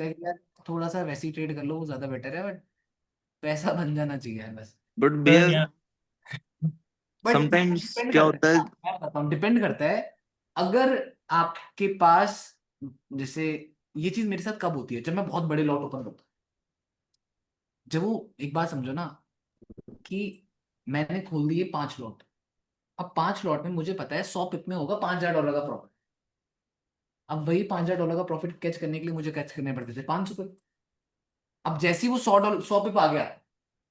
है कि यार थोड़ा सा वैसी ट्रेड कर लो, वो ज्यादा बेटर है, बट पैसा बन जाना चाहिए यार बस। बट तो भैया यार बट समटाइम्स डिपेंड क्या करता होता है। है, मैं बताता हूँ, डिपेंड करता है। अगर आपके पास, जैसे ये चीज मेरे साथ कब होती है, जब मैं बहुत बड़े लॉट ओपन करता हूँ। जब वो, एक बात समझो ना, कि मैंने खोल दिए 5 लॉट। अब 5 लॉट में मुझे पता है 100 पिप में होगा $5,000 का प्रॉफिट। अब वही $5,000 का प्रॉफिट कैच करने के लिए मुझे कैच करने पड़ते थे 500 पिप। अब जैसे ही वो $100 100 पिप आ गया,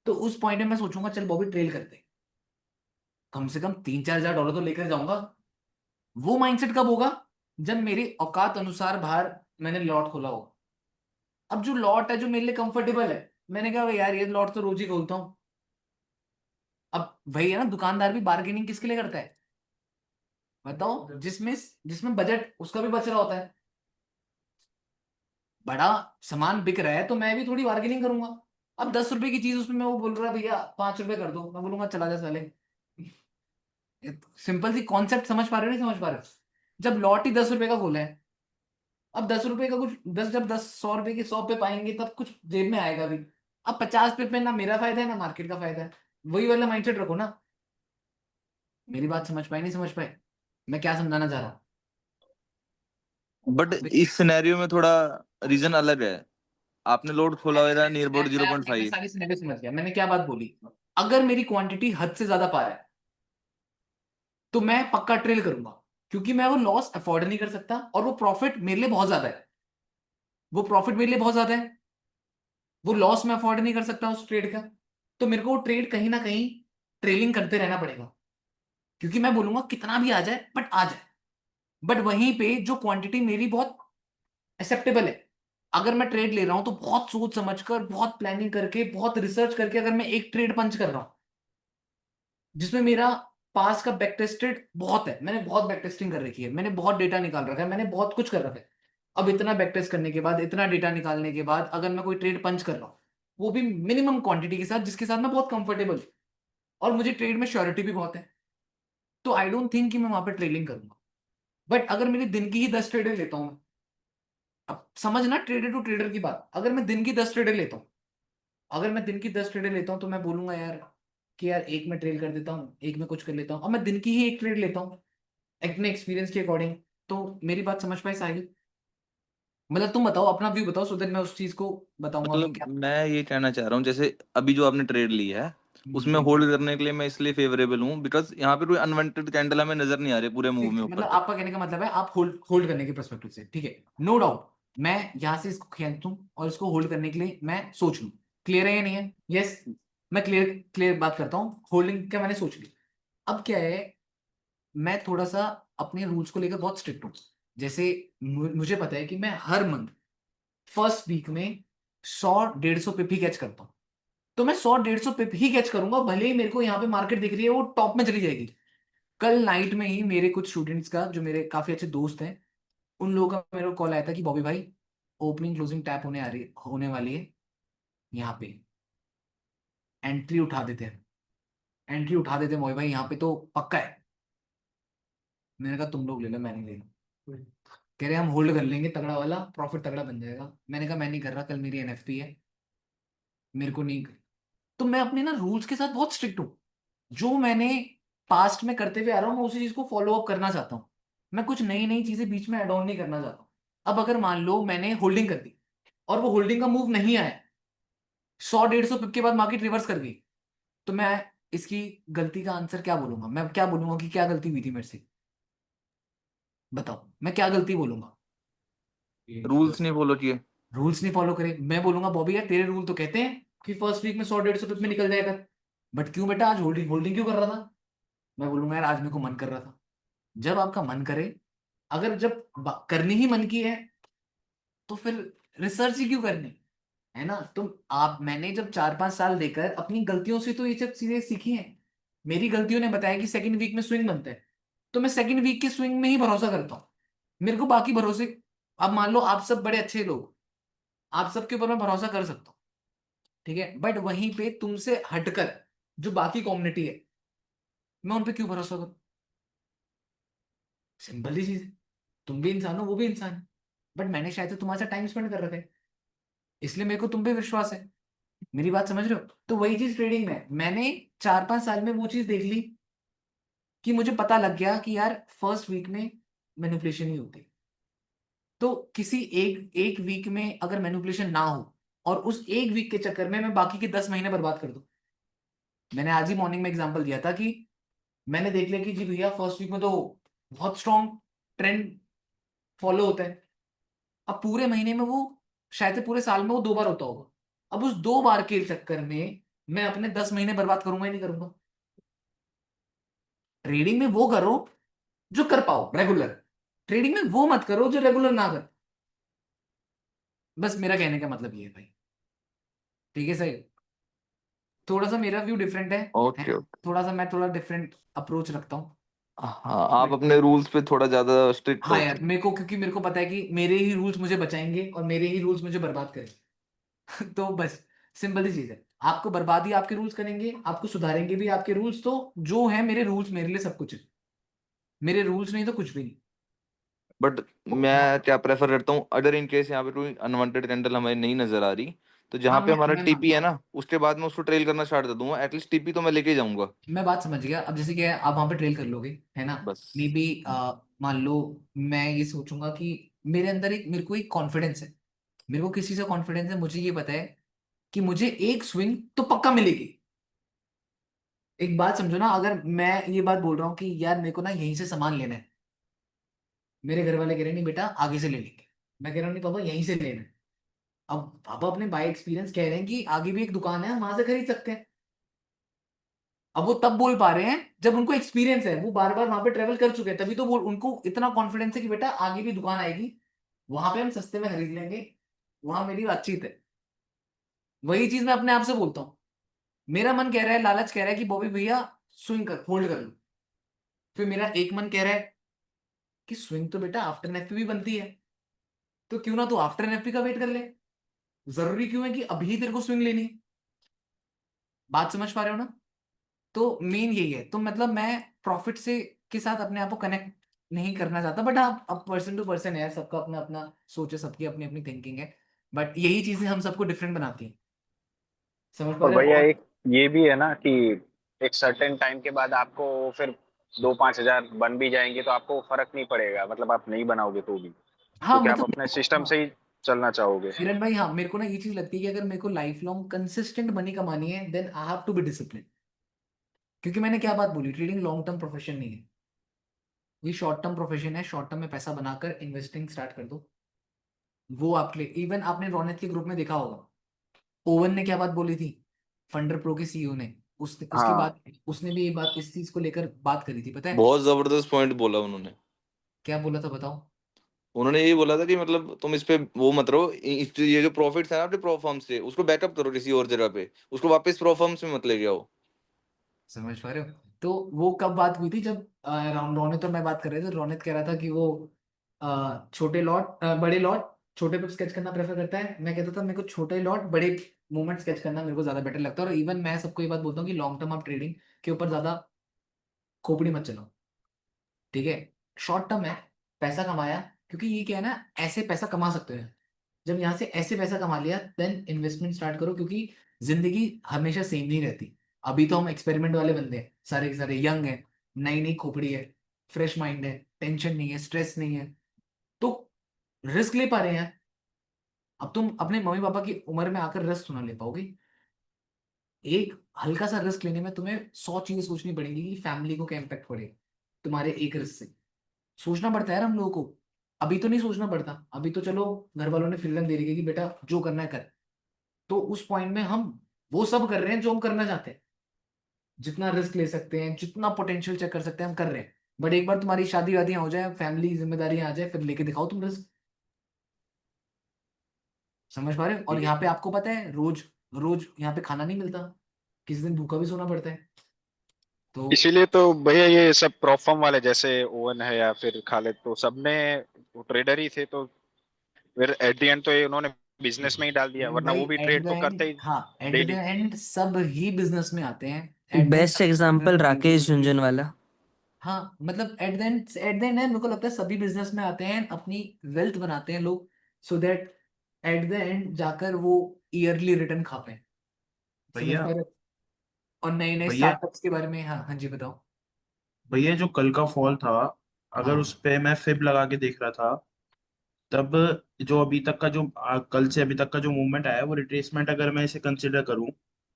तो उस पॉइंट में मैं सोचूंगा चल बॉबी ट्रेल करते हैं। कम से कम 3-4 हजार डॉलर तो लेकर जाऊंगा। वो माइंडसेट कब होगा? जब मेरी औकात अनुसार बाहर मैंने लॉट खोला होगा। अब जो लॉट है जो मेरे लिए कंफर्टेबल है, मैंने कहा "भाई यार ये लॉट तो रोज ही खोलता हूँ"। अब वही है ना, दुकानदार भी बार्गेनिंग किसके लिए करता है? बताओ, जिसमें जिसमें बजट उसका भी बच रहा होता है। बड़ा सामान बिक रहा है तो मैं भी थोड़ी बार्गेनिंग करूंगा। अब 10 रुपए की चीज उसमें वो बोल रहा है भैया 5 रुपए कर दो, मैं बोलूंगा चला जा साले। सिंपल सी कॉन्सेप्ट समझ पा रहे हो नहीं समझ पा रहे हो? जब लॉट ही 10 रुपए का खोला है, अब 10 रुपए का कुछ दस, जब 100 रुपए के 100 पे पाएंगे तब कुछ जेब में आएगा भी। अब 50 पे ना मेरा फायदा है ना मार्केट का फायदा है। वही वाला माइंडसेट रखो ना। मेरी बात समझ पाए नहीं समझ पाए? मैं क्या समझाना चाह रहा बट हूँ? इस सिनेरियो में थोड़ा रीजन अलग है। आपने लोड खोला हुआ था नियर अबाउट मैं जीरो पॉइंट अपनी मैं फाइव सारी सिनेरियो समझ गया, मैंने क्या बात बोली। अगर मेरी क्वांटिटी हद से ज्यादा पा रहा है, तो मैं पक्का ट्रेल करूंगा। क्योंकि मैं वो लॉस अफोर्ड नहीं कर सकता, और वो प्रॉफिट मेरे लिए बहुत ज्यादा है। वो प्रॉफिट मेरे लिए बहुत ज्यादा है, वो लॉस मैं अफोर्ड नहीं कर सकता उस ट्रेड का। तो मेरे को वो ट्रेड कहीं ना कहीं ट्रेलिंग करते रहना पड़ेगा। क्योंकि मैं बोलूंगा कितना भी आ जाए बट आ जाए। बट वहीं पे जो क्वांटिटी मेरी बहुत एक्सेप्टेबल है, अगर मैं ट्रेड ले रहा हूं तो बहुत सोच समझकर, बहुत प्लानिंग करके, बहुत रिसर्च करके अगर मैं एक ट्रेड पंच कर रहा हूं, जिसमें मेरा पास का बैक टेस्टेड बहुत है, मैंने बहुत बैक टेस्टिंग कर रखी है, मैंने बहुत डेटा निकाल रखा है, मैंने बहुत कुछ कर रखा है। अब इतना बैक टेस्ट करने के बाद, इतना डेटा निकालने के बाद, अगर मैं कोई ट्रेड पंच कर रहा हूँ, वो भी मिनिमम क्वांटिटी के साथ, जिसके साथ मैं बहुत कंफर्टेबल हूँ, और मुझे ट्रेड में श्योरिटी भी बहुत है, तो आई डोंट थिंक कि मैं वहां पर ट्रेडिंग करूंगा। बट अगर मेरी दिन की ही 10 ट्रेडें लेता हूँ मैं, अब समझना ट्रेडर टू ट्रेडर की बात, अगर मैं दिन की 10 ट्रेडें लेता हूँ, अगर मैं दिन की 10 ट्रेडें लेता हूँ, तो मैं बोलूंगा यार कि यार एक में ट्रेड कर देता हूँ, एक में कुछ कर लेता हूँ, अब मैं दिन की ही एक ट्रेड लेता हूँ अपने एक्सपीरियंस के अकॉर्डिंग। तो मेरी बात समझ पाए साहिल? मतलब तुम बताओ, अपना व्यू बताओ, सो देन मैं उस चीज को बताऊंगा कि मतलब क्या। मैं ये कहना चाह रहा हूँ, जैसे अभी जो आपने ट्रेड ली है उसमें जी। होल्ड करने के लिए मैं इसलिए फेवरेबल हूँ बिकॉज यहाँ पे कोई अनवांटेड कैंडल हमें नजर नहीं आ रही पूरे मूव ठीक में है, ऊपर मतलब तक। आपका कहने का मतलब है आप होल्ड होल्ड करने के परस्पेक्टिव से, ठीक है, नो डाउट। मैं यहां से इसको खींचूं और इसको होल्ड करने के लिए मैं सोच लूं। क्लियर है या नहीं है? यस। मैं क्लियर क्लियर बात करता हूँ, होल्डिंग का मैंने सोच लिया। अब क्या है, मैं थोड़ा सा अपने रूल्स को लेकर बहुत स्ट्रिक्ट हूँ। जैसे मुझे पता है कि मैं हर मंथ फर्स्ट वीक में 100-150 पिप ही कैच करता हूँ। तो मैं 100-150 पिप ही कैच करूंगा, भले ही मेरे को यहाँ पे मार्केट दिख रही है वो टॉप में चली जाएगी। कल नाइट में ही मेरे कुछ स्टूडेंट्स का, जो मेरे काफी अच्छे दोस्त हैं, उन लोगों का मेरे को कॉल आया था कि बॉबी भाई, ओपनिंग क्लोजिंग टैप होने वाली है यहाँ पे, एंट्री उठा देते हैं। एंट्री उठा देते हैं बॉबी भाई, यहाँ पे तो पक्का है। मैंने कहा तुम लोग ले लो, मैं नहीं ले रहा। कह रहे हम होल्ड कर लेंगे, तगड़ा वाला प्रॉफिट तगड़ा बन जाएगा। मैंने कहा मैं नहीं कर रहा, कल मेरी एनएफपी है, मेरे को नहीं। तो मैं अपने ना रूल्स के साथ बहुत स्ट्रिक्ट हूँ। जो मैंने पास्ट में करते हुए आ रहा हूँ, मैं उसी चीज को फॉलो अप करना चाहता हूँ। मैं कुछ नई नई चीजें बीच में ऐड ऑन नहीं करना चाहता हूँ। अब अगर मान लो मैंने होल्डिंग कर दी, और वो होल्डिंग का मूव नहीं आया, 100-150 पिप के बाद मार्केट रिवर्स कर गई, तो मैं इसकी गलती का आंसर क्या बोलूंगा? मैं क्या बोलूंगा कि क्या गलती हुई थी मेरे से? बताओ, मैं क्या गलती बोलूंगा? रूल्स नहीं फॉलो किए। रूल्स नहीं फॉलो करे, मैं बोलूंगा बॉबी यार तेरे रूल तो कहते हैं कि फर्स्ट वीक में 100-150 पिप में निकल जाएगा, बट क्यों बेटा आज होल्डिंग होल्डिंग क्यों कर रहा था? मैं बोलूंगा यार आज मेरे को मन कर रहा था। जब आपका मन करे, अगर जब करनी ही मन की है, तो फिर रिसर्च ही क्यों करनी? है ना? तुम आप मैंने जब 4-5 साल देकर अपनी गलतियों से तो ये सब चीजें सीखी हैं। मेरी गलतियों ने बताया कि सेकंड वीक में स्विंग बनता है, तो मैं सेकंड वीक के स्विंग में ही भरोसा करता हूँ। मेरे को बाकी भरोसे, अब मान लो आप सब बड़े अच्छे लोग, आप सबके ऊपर मैं भरोसा कर सकता हूँ, ठीक है, बट वहीं पे तुमसे हटकर जो बाकी कम्युनिटी है, मैं उन पे क्यों भरोसा करूं? सिंपल सी चीज है। तुम भी इंसान हो, वो भी इंसान है, बट मैंने शायद से तुम्हारे साथ टाइम स्पेंड कर रखा है। इसलिए मेरे को तुम पे विश्वास है। मेरी बात समझ रहे हो? तो वही चीज ट्रेडिंग में मैंने 4-5 साल में वो चीज देख ली कि मुझे पता लग गया कि यार फर्स्ट वीक में मैनिपुलेशन ही होती है। तो किसी एक एक वीक में अगर मैनिपुलेशन ना हो और उस एक वीक के चक्कर में मैं बाकी के 10 महीने बर्बाद कर दूं। मैंने आज ही मॉर्निंग में एग्जांपल दिया था कि मैंने देख लिया कि जी भैया फर्स्ट वीक में तो बहुत स्ट्रॉन्ग ट्रेंड फॉलो होता है। अब पूरे महीने में वो शायद से पूरे साल में वो 2 बार होता होगा। अब उस 2 बार के चक्कर में मैं अपने 10 महीने बर्बाद करूंगा ही नहीं करूंगा। ट्रेडिंग में वो करो जो कर पाओ रेगुलर। ट्रेडिंग में वो मत करो जो रेगुलर ना कर। बस मेरा कहने का मतलब ये है भाई। ठीक है सही। थोड़ा सा मेरा व्यू डिफरेंट है ओके ओके। थोड़ा सा मैं थोड़ा डिफरेंट अप्रोच रखता हूँ। हाँ, आप अपने रूल्स पे थोड़ा ज्यादा स्ट्रिक्ट हाँ हो। यार मेरे को क्योंकि मेरे को पता है कि मेरे ही रूल्स मुझे बचाएंगे और मेरे ही रूल्स मुझे बर्बाद करेंगे। तो बस सिंपल सी चीज है। आपको बर्बादी आपके रूल्स करेंगे आपको सुधारेंगे भी आपके रूल्स। तो जो है मेरे रूल्स मेरे लिए सब कुछ है। मेरे रूल्स नहीं तो कुछ भी नहीं। बट मैं क्या प्रेफर करता हूँ, अगर इन केस यहाँ पे कोई अनवांटेड कैंडल हमें नहीं नजर आ रही, तो हाँ जहाँ पे हमारा मैं टीपी मानता है हूँ। ना, उसके बाद मैं उसको ट्रेल करना स्टार्ट कर दूंगा। एटलीस्ट टीपी तो मैं लेके ही जाऊंगा। मैं बात समझ गया। अब जैसे कि आप वहां पे ट्रेल कर लोगे है ना। मे बस। बी मान लो मैं ये सोचूंगा कि मेरे अंदर एक मेरे को एक कॉन्फिडेंस है। मेरे को किसी से कॉन्फिडेंस है मुझे ये पता है कि मुझे एक स्विंग तो पक्का मिलेगी। एक बात समझो ना अगर मैं ये बात बोल रहा हूँ कि यार मेरे को ना यहीं से सामान लेना है। मेरे घर वाले कह रहे हैं नहीं बेटा आगे से ले लेंगे। मैं कह रहा हूँ नहीं पापा यहीं से लेना है। अब पापा अपने बाय एक्सपीरियंस कह रहे हैं कि आगे भी एक दुकान है हम वहां से खरीद सकते हैं। अब वो तब बोल पा रहे हैं जब उनको एक्सपीरियंस है वो बार बार वहां पे ट्रेवल कर चुके हैं तभी तो बोल उनको इतना कॉन्फिडेंस है कि बेटा आगे भी दुकान आएगी वहां पे हम सस्ते में खरीद लेंगे। वहां मेरी बातचीत है। वही चीज मैं अपने आप से बोलता हूँ। मेरा मन कह रहा है लालच कह रहा है कि बॉबी भैया स्विंग कर होल्ड कर लो। फिर मेरा एक मन कह रहा है कि स्विंग तो बेटा आफ्टर एनएफपी भी बनती है। तो क्यों ना तू आफ्टर एनएफपी का वेट कर ले। जरूरी क्यों है कि अभी तेरे को स्विंग लेनी है। बात समझ पा रहे हो ना? तो मेन यही है। तो मतलब मैं प्रॉफिट से के साथ अपने आप को कनेक्ट नहीं करना चाहता। बट हाँ अब पर्सन टू पर्सन है सबका अपना अपना सोच है सबकी अपनी अपनी थिंकिंग है। बट यही चीजें हम सबको डिफरेंट बनाती हैं। समझ पा और रहे हो? भैया और एक ये भी है ना कि एक सर्टेन टाइम के बाद आपको फिर 2-5 हजार बन भी जाएंगे तो आपको फर्क नहीं पड़ेगा, मतलब आप नहीं बनाओगे तो भी, हाँ क्योंकि आप मतलब अपने सिस्टम हाँ से ही चलना चाहोगे। किरण भाई हाँ मेरे को ना ये चीज लगती है कि अगर मेरे को लाइफ लॉन्ग कंसिस्टेंट मनी कमानी है then I have to be discipline. क्योंकि मैंने क्या बात बोली ट्रेडिंग लॉन्ग टर्म प्रोफेशन नहीं है। ये शॉर्ट टर्म प्रोफेशन है। शॉर्ट टर्म में पैसा बनाकर इन्वेस्टिंग स्टार्ट कर दो। वो आपके लिए इवन आपने रौनक के ग्रुप में देखा होगा। ओवन ने क्या बात बोली थी। फंडर प्रो के सीईओ ने उसने उसके हाँ, बाद उसने भी ये बात इस चीज को लेकर बात करी थी पता है। बहुत जबरदस्त पॉइंट बोला उन्होंने। क्या बोला था बताओ। उन्होंने यही बोला था कि मतलब तुम इस पे वो मत रहो, ये जो प्रॉफिट्स है ना अपने प्रो फर्म से, उसको बैकअप करो किसी और जगह पे, उसको वापस प्रो फर्म्स में मत ले आओ। समझ पा रहे हो? तो वो कब बात हुई थी जब रोनित और मैं बात कर रहे थे। रोनित कह रहा था कि वो छोटे लॉट बड़े लॉट छोटे पे स्केच करना प्रेफर करता है। मैं कहता था मेरे को छोटे लॉट बड़े मूवमेंट स्केच करना मेरे को ज्यादा बेटर लगता है। और इवन मैं सबको ये बात बोलता हूँ कि लॉन्ग टर्म आप ट्रेडिंग के ऊपर ज्यादा खोपड़ी मत चलाओ। ठीक है। शॉर्ट टर्म है पैसा कमाया क्योंकि ये क्या है ना ऐसे पैसा कमा सकते हैं। जब यहाँ से ऐसे पैसा कमा लिया देन इन्वेस्टमेंट स्टार्ट करो क्योंकि जिंदगी हमेशा सेम नहीं रहती। अभी तो हम एक्सपेरिमेंट वाले बंदे हैं सारे के सारे यंग है नई नई खोपड़ी है फ्रेश माइंड है टेंशन नहीं है स्ट्रेस नहीं है। तो रिस्क ले पा रहे हैं। अब तुम अपने मम्मी पापा की उम्र में आकर रिस्क ना ले पाओगे। एक हल्का सा रिस्क लेने में तुम्हें 100 चीजें सोचनी पड़ेंगी कि फैमिली को क्या इम्पेक्ट पड़ेगा तुम्हारे एक रिस्क से। सोचना पड़ता है यार हम लोगों को। अभी तो नहीं सोचना पड़ता। अभी तो चलो घर वालों ने फ्रीडम दे रही है कि बेटा जो करना है कर। तो उस पॉइंट में हम वो सब कर रहे हैं जो हम करना चाहते हैं। जितना रिस्क ले सकते हैं जितना पोटेंशियल चेक कर सकते हैं हम कर रहे हैं। बट एक बार तुम्हारी शादी वादियां हो जाए फैमिली जिम्मेदारियां आ जाए फिर लेके दिखाओ तुम रिस्क। समझ पा रहे हो? और ये यहाँ पे आपको पता है रोज रोज यहाँ पे खाना नहीं मिलता। किसी दिन भूखा भी सोना पड़ता है। तो इसीलिए तो भैया ये सब प्रॉफर्म वाले जैसे ओवन है या फिर खालिद, तो सबने वो ट्रेडर ही थे, तो फिर एट द एंड तो ये उन्होंने बिजनेस में ही डाल दिया, किरण वरना भाई वो भी एट ट्रेड द तो एंड करते ही हाँ एट द डेली। एंड सब ही बिजनेस में आते हैं। At the end best example Rakesh Jhunjhunwala. हाँ मतलब एट द एंड मेरे को लगता है सभी बिजनेस में आते हैं अपनी वेल्थ बनाते हैं लोग। So that at the end जाकर वो ईयरली रिटर्न खा पाए। समझ भैया पा रहे हो? और नए नए भैया स्टार्टअप्स के बारे में। हाँ हाँ जी बताओ। भैया जो कल का फॉल था, अगर उस हाँ पे मैं फिब लगा के देख रहा था, तब जो अभी तक का जो कल से अभी तक का जो मूवमेंट आया है वो रिट्रेसमेंट अगर मैं इसे कंसिडर करूं,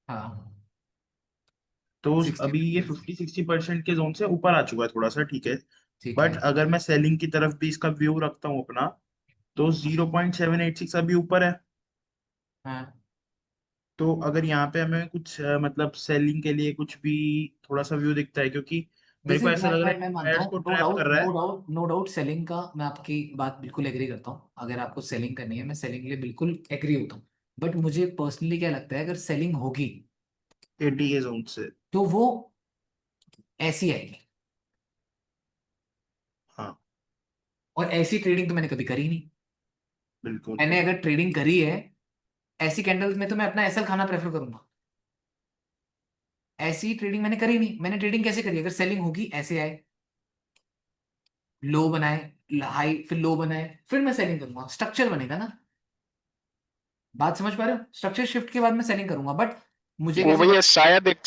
हाँ तो 60 अभी ये 50-60% के जोन से ऊपर आ चुका है थोड़ा सा, ठीक है। ठीक है। बट अगर मैं सेलिंग की तरफ भी इसका व्यू रखता हूँ अपना, तो 0.786 अभी ऊपर है। हाँ तो अगर यहाँ पे हमें कुछ मतलब सेलिंग के लिए कुछ भी थोड़ा सा व्यू दिखता है, क्योंकि मेरे जैसे को ऐसा लग रहा है मैं कि मानता ट्रेड्स हूँ, को नो ट्रैप कर डाउट रहा नो है। डाउट नो डाउट सेलिंग का मैं आपकी बात बिल्कुल एग्री करता हूँ। अगर आपको सेलिंग करनी है मैं सेलिंग के लिए बिल्कुल एग्री होता हूँ। बट मुझे पर्सनली क्या लगता है, अगर सेलिंग होगी 80 के जोन से। तो वो ऐसी आएगी। हाँ और ऐसी ट्रेडिंग तो मैंने कभी करी नहीं। बिल्कुल। मैंने अगर ट्रेडिंग करी है ऐसी कैंडल्स में तो मैं अपना एसएल खाना प्रेफर करूंगा। ऐसी ट्रेडिंग मैंने करी नहीं। मैंने ट्रेडिंग कैसे करी, अगर सेलिंग होगी ऐसे आए, लो बनाए, हाई फिर लो बनाए, फिर मैं सेलिंग करूंगा, स्ट्रक्चर बनेगा ना। बात समझ पा रहे हो? स्ट्रक्चर शिफ्ट के बाद मैं सेलिंग करूंगा। बट मुझे वो कैसे भैया शायद एक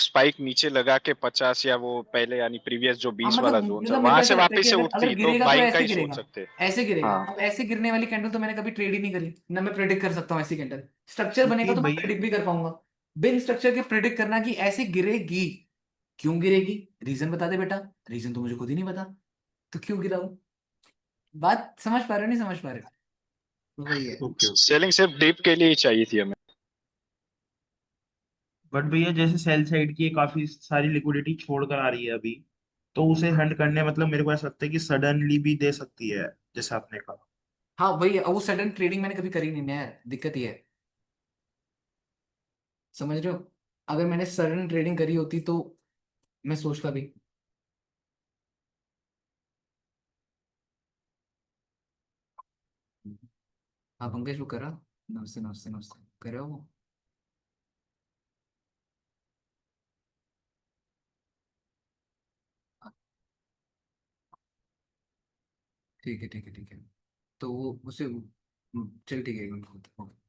स्पाइक नीचे लगा के 50, या वो पहले यानी प्रीवियस जो हाँ 20 वाला जोन था मेरे को वहां ऐसा से लगता है कि वापस से अगर अगर उठती तो गिरेगा तो बाइंग का ऐसे ही सोच गिरेगा। सकते। ऐसे गिरेगा। हाँ अब ऐसे गिरने वाली कैंडल तो मैंने कभी ट्रेड ही नहीं करी ना, मैं प्रेडिक्ट कर सकता हूँ ऐसी कैंडल। स्ट्रक्चर बनेगा क्योंकि तो मैं भैया प्रेडिक्ट भी कर पाऊंगा। बिन स्ट्रक्चर के प्रेडिक्ट करना कि ऐसे गिरेगी, क्यों गिरेगी, रीजन बता दे बेटा। रीजन तो मुझे खुद ही नहीं पता, तो क्यों गिरा वो। बात समझ पा रहे हो नहीं समझ पा रहे हो? वही है। Okay okay. सेलिंग सिर्फ डीप के लिए ही चाहिए थी हमें। बट भैया जैसे सेल साइड की काफी सारी लिक्विडिटी छोड़ कर आ रही है अभी, तो उसे हंड करने मतलब मेरे को ऐसा लगता है कि सडनली भी दे सकती है, जैसे आपने कहा। हाँ वही है, वो सडन ट्रेडिंग मैंने कभी करी नहीं ना यार, दिक्कत ये है। समझ रहे हो? अगर मैंने सडन ट्रेडिंग करी होती तो मैं सोचता भी। हाँ पंकज वो करा। नमस्ते नमस्ते नमस्ते करे हो वो। ठीक है ठीक है ठीक है। तो वो उसे चल ठीक है एक मिनट, ओके।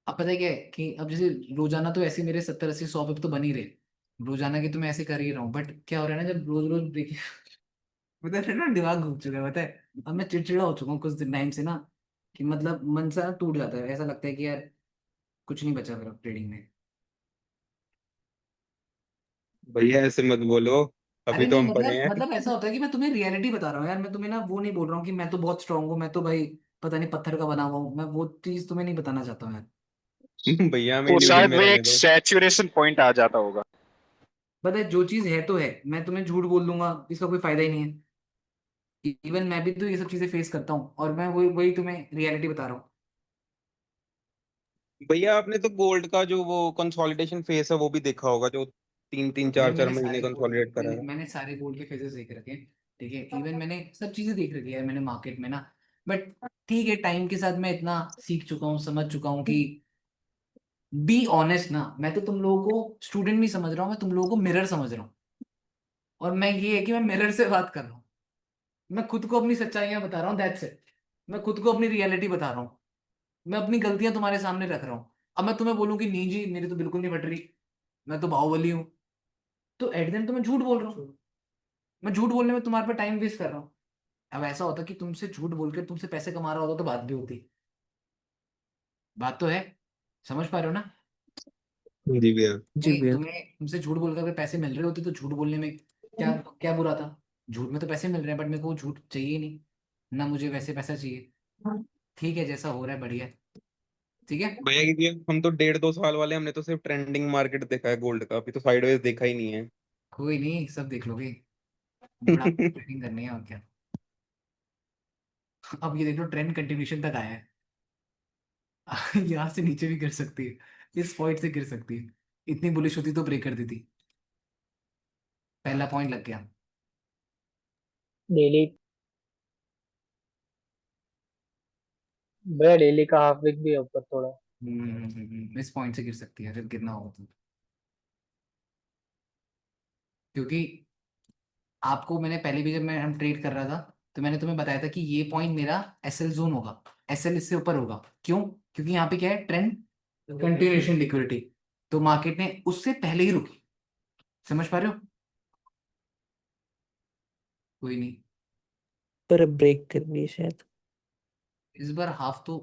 अब पता है क्या है कि अब जैसे रोजाना तो ऐसे मेरे 70 80 100 पे तो बन ही रहे। रोजाना की तो मैं ऐसे कर ही रहा हूँ, बट क्या हो रहा है ना, जब रोज रोज देखिए पता है ना, दिमाग घूम चुका है पता है। अब मैं चिड़चिड़ा हो चुका हूँ कुछ दिन टाइम से ना, कि मतलब मन सा टूट जाता है, ऐसा लगता है कि यार कुछ नहीं बचा मेरा ट्रेडिंग में। भैया ऐसे मत बोलो, अरे अभी तो नहीं हम पढ़े मतलब हैं। मतलब ऐसा होता है कि मैं तुम्हें रियलिटी बता रहा हूँ यार। मैं तुम्हें ना वो नहीं बोल रहा हूँ कि मैं तो बहुत स्ट्रांग हूँ, मैं तो भाई पता नहीं पत्थर का बना हुआ हूँ। मैं वो चीज तुम्हें नहीं बताना चाहता हूँ यार। भैया हमें वो इल्यूजन शायद में वो रहने एक दो। सैचुरेशन पॉइंट आ जाता होगा। पता है जो चीज है तो है, मैं तुम्हें झूठ बोल दूंगा इसका कोई फायदा ही नहीं है। इवन मैं भी तो ये सब चीजें फेस करता हूँ और मैं वही वही तुम्हें रियलिटी बता रहा हूँ। भैया आपने तो गोल्ड का जो वो कंसोलिडेशन फेस है वो भी देखा होगा, जो 3 3 भाई 4 4 महीने कंसोलिडेट करा है। मैंने सारे गोल्ड के फेजेस देख रखे हैं। ठीक है, इवन मैंने सब चीजें देख रखी है मैंने मार्केट में ना। बट ठीक है, टाइम के साथ मैं इतना सीख चुका हूँ, समझ चुका हूँ कि बी ऑनेस्ट ना। मैं तो तुम लोगों को स्टूडेंट नहीं समझ रहा हूँ, मैं तुम लोगों को मिरर समझ रहा हूँ। और मैं ये है कि मैं मिरर से बात कर रहा हूँ। मैं खुद को अपनी सच्चाइयां बता रहा हूँ, दैट्स इट। मैं खुद को अपनी रियलिटी बता रहा हूँ। मैं अपनी गलतियां तुम्हारे सामने रख रहा हूँ। अब मैं तुम्हें बोलूँ कि नहीं जी मेरी तो बिल्कुल नहीं फट रही, मैं तो बाहुबली हूँ, तो एट देन तो मैं झूठ बोल रहा हूँ। मैं झूठ बोलने में तुम्हारे पे टाइम वेस्ट कर रहा हूँ। अब ऐसा होता कि तुमसे झूठ बोल के तुमसे पैसे कमा रहा होता तो बात भी होती। बात तो है, समझ पा रहे हो ना? जी भैया। जी नहीं भैया। तुम्हें तुमसे झूठ बोलकर अगर पैसे मिल रहे होते तो झूठ बोलने में क्या क्या बुरा था। झूठ में तो पैसे मिल रहे हैं, बट मेरे को झूठ चाहिए ही नहीं ना, मुझे वैसे पैसा चाहिए। ठीक है जैसा हो रहा है बढ़िया है। ठीक है। भैया क्योंकि हम तो 1.5 2 साल वाले, हमने तो सिर्फ ट्रेंडिंग मार्केट देखा है गोल्ड का, अभी तो साइडवेज देखा ही नहीं है। कोई नहीं, सब देख लोगे। बुढ़ापे में ट्रेडिंग करनी है और क्या। अब ये देख लो ट्रेंड कंटिन्यूशन तक आया है। यहाँ से नीचे भी गिर सकती है, इस पॉइंट से गिर सकती है। इतनी बुलिश होती तो ब्रेक कर देती। पहला पॉइंट लग गया। डेली भैया डेली का हाफ वीक भी है ऊपर थोड़ा। इस पॉइंट से गिर सकती है अगर गिरना होगा तो, क्योंकि आपको मैंने पहले भी जब मैं हम ट्रेड कर रहा था तो मैंने तुम्हें बताया था कि ये पॉइंट मेरा एसएल जोन होगा, एसएल इससे ऊपर होगा। क्यों? क्योंकि यहाँ पे क्या है, ट्रेंड कंटिन्यूएशन लिक्विडिटी, तो मार्केट ने उससे पहले ही रुकी। समझ पा रहे हो? कोई नहीं, पर अब ब्रेक कर रही है शायद। इस बार हाफ तो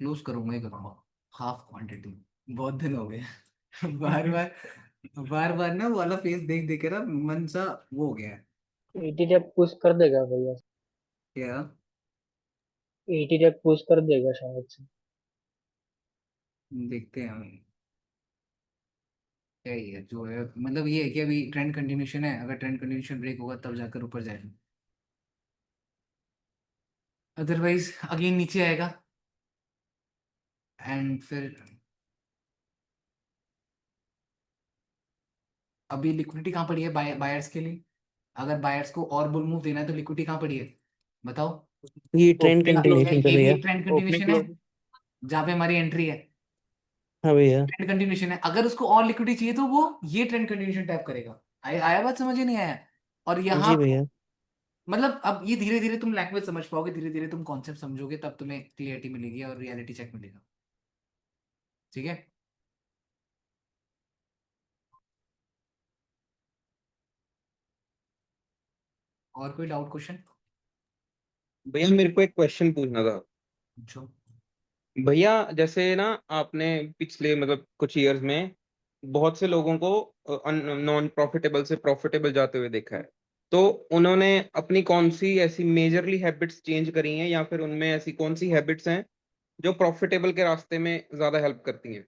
क्लोज करूंगा ही करूंगा, हाफ क्वांटिटी। बहुत दिन हो गए बार बार बार बार ना वो वाला फेस देख देख के ना मन सा वो हो गया है। एटीएफ पुश कर देगा भैया, क्या? एटीएफ पुश कर देगा शायद से। देखते हैं हम, क्या ही है जो है, मतलब ये है कि अभी ट्रेंड कंटिन्यूशन है, अगर ट्रेंड कंटिन्यूशन ब्रेक होगा तब जाकर ऊपर जाएगा, अदरवाइज अगेन नीचे आएगा। एंड फिर अभी लिक्विडिटी कहाँ पड़ी है बायर्स के लिए? अगर बायर्स को और बुल मूव देना है तो लिक्विडिटी कहाँ पड़ी है बताओ? ये ट्रेंड ओपनिंग कंटिन्यूशन पे ये भी भैया। एक ट्रेंड ओपनिंग कंटिन्यूशन है क्लोज जहाँ पे हमारी एंट्री है, हाँ भैया। ट्रेंड कंटिन्यूशन है। अगर उसको और लिक्विडिटी चाहिए तो वो ये ट्रेंड कंटिन्यूशन टैप करेगा। आया बात समझ ही नहीं आया? और यहाँ जी भैया। मतलब अब ये धीरे धीरे तुम लैंग्वेज समझ पाओगे, धीरे धीरे तुम कॉन्सेप्ट समझोगे, तब तुम्हें क्लियरिटी मिलेगी और रियलिटी चेक मिलेगा। ठीक है? और कोई डाउट क्वेश्चन? भैया मेरे को एक क्वेश्चन पूछना था। पूछो। भैया जैसे ना आपने पिछले मतलब कुछ इयर्स में बहुत से लोगों को नॉन प्रॉफिटेबल से प्रॉफिटेबल जाते हुए देखा है, तो उन्होंने अपनी कौन सी ऐसी मेजरली हैबिट्स चेंज करी हैं या फिर उनमें ऐसी कौन सी हैबिट्स हैं जो प्रॉफिटेबल के रास्ते में ज्यादा हेल्प करती हैं,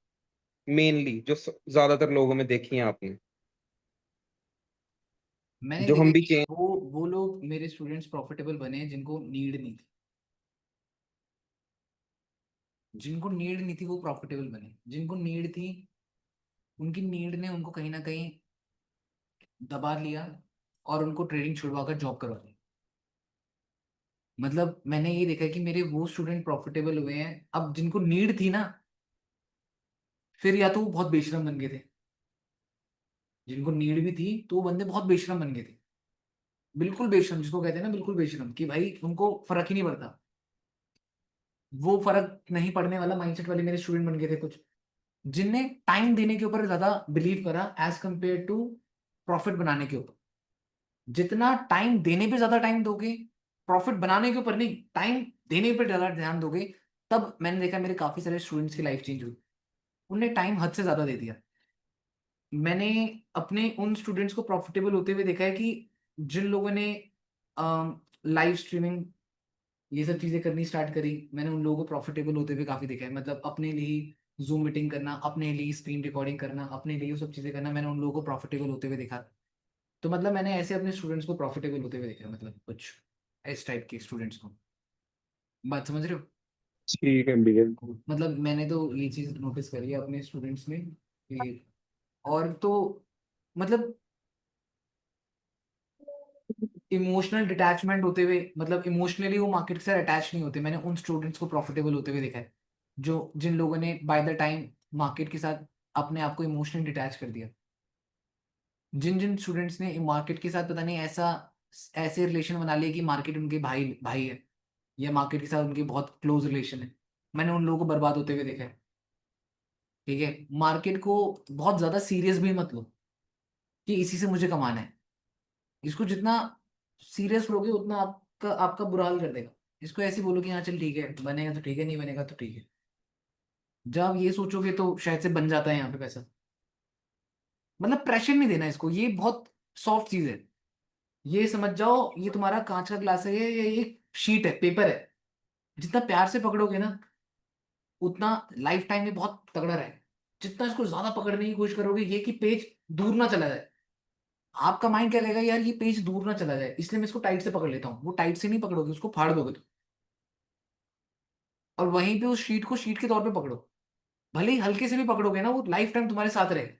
मेनली जो ज्यादातर लोगों में देखी हैं आपने, मैंने जो देखा हम भी कि चेंज। वो लोग मेरे स्टूडेंट्स प्रॉफिटेबल बने हैं जिनको नीड नहीं थी, जिनको नीड नहीं थी वो प्रॉफिटेबल बने। जिनको नीड थी, उनकी नीड ने उनको कहीं ना कहीं दबा लिया और उनको ट्रेडिंग छुड़वा कर जॉब करवा दी। मतलब मैंने ये देखा कि मेरे वो स्टूडेंट प्रॉफिटेबल हुए हैं अब जिनको नीड थी ना, फिर या तो वो बहुत बेशरम बन गए थे, जिनको नीड भी थी तो वो बंदे बहुत बेशरम बन गए थे, बिल्कुल बेशरम, जिसको कहते हैं ना बिल्कुल बेशरम, कि भाई उनको फर्क ही नहीं पड़ता। वो फर्क नहीं पड़ने वाला माइंडसेट वाले मेरे स्टूडेंट बन गए थे कुछ, जिनने टाइम देने के ऊपर ज्यादा बिलीव करा एज कंपेयर टू प्रॉफिट बनाने के ऊपर। जितना टाइम देने पे ज्यादा टाइम दोगे, प्रॉफिट बनाने के ऊपर नहीं, टाइम देने पे ज्यादा ध्यान दोगे, तब मैंने देखा मेरे काफी सारे स्टूडेंट्स की लाइफ चेंज हुई। उनने टाइम हद से ज्यादा दे दिया। मैंने अपने उन स्टूडेंट्स को प्रॉफिटेबल होते हुए देखा है कि जिन लोगों ने लाइव स्ट्रीमिंग ये सब चीजें करनी स्टार्ट करी, मैंने उन लोगों को प्रॉफिटेबल होते हुए काफी देखा है। मतलब अपने लिए जूम मीटिंग करना, अपने लिए स्क्रीन रिकॉर्डिंग करना, अपने लिए वो सब चीजें करना, मैंने उन लोगों को प्रॉफिटेबल होते हुए देखा। तो मतलब मैंने ऐसे अपने स्टूडेंट्स को प्रॉफिटेबल होते हुए देखा, मतलब कुछ इस टाइप के स्टूडेंट्स को। बात समझ रहे हो? ठीक है भैया। मतलब मैंने तो ये चीज नोटिस करी है अपने स्टूडेंट्स में कि, और तो मतलब इमोशनल डिटैचमेंट होते हुए, मतलब इमोशनली वो मार्केट से अटैच नहीं होते, मैंने उन स्टूडेंट्स को प्रॉफिटेबल होते हुए देखा है जो जिन लोगों ने बाय द टाइम मार्केट के साथ अपने आप को इमोशनली डिटैच कर दिया। जिन जिन स्टूडेंट्स ने मार्केट के साथ पता नहीं ऐसा ऐसे रिलेशन बना लिया कि मार्केट उनके भाई भाई है, या मार्केट के साथ उनके बहुत क्लोज रिलेशन है, मैंने उन लोगों को बर्बाद होते हुए देखा है। ठीक है? मार्केट को बहुत ज्यादा सीरियस भी मत लो कि इसी से मुझे कमाना है। इसको जितना सीरियस लोगे उतना आपका आपका बुरा हाल कर देगा। इसको ऐसे बोलो कि हाँ चल ठीक है, बनेगा तो ठीक है, नहीं बनेगा तो ठीक है। जब आप ये सोचोगे तो शायद से बन जाता है यहाँ पे पैसा। मतलब प्रेशर नहीं देना इसको, ये बहुत सॉफ्ट चीज है। ये समझ जाओ ये तुम्हारा कांच का ग्लास है, ये एक शीट है, पेपर है। जितना प्यार से पकड़ोगे ना उतना लाइफ टाइम में बहुत तगड़ा रहेगा। जितना इसको ज्यादा पकड़ने की कोशिश करोगे, ये कि पेज दूर ना चला जाए, आपका माइंड क्या कहेगा, यार ये पेज दूर ना चला जाए इसलिए मैं इसको टाइट से पकड़ लेता हूँ। वो टाइट से नहीं पकड़ोगे, उसको फाड़ दोगे तो। और वहीं पे उस शीट को शीट के तौर पे पकड़ो, भले ही हल्के से भी पकड़ोगे ना, वो लाइफ टाइम तुम्हारे साथ रहेगा।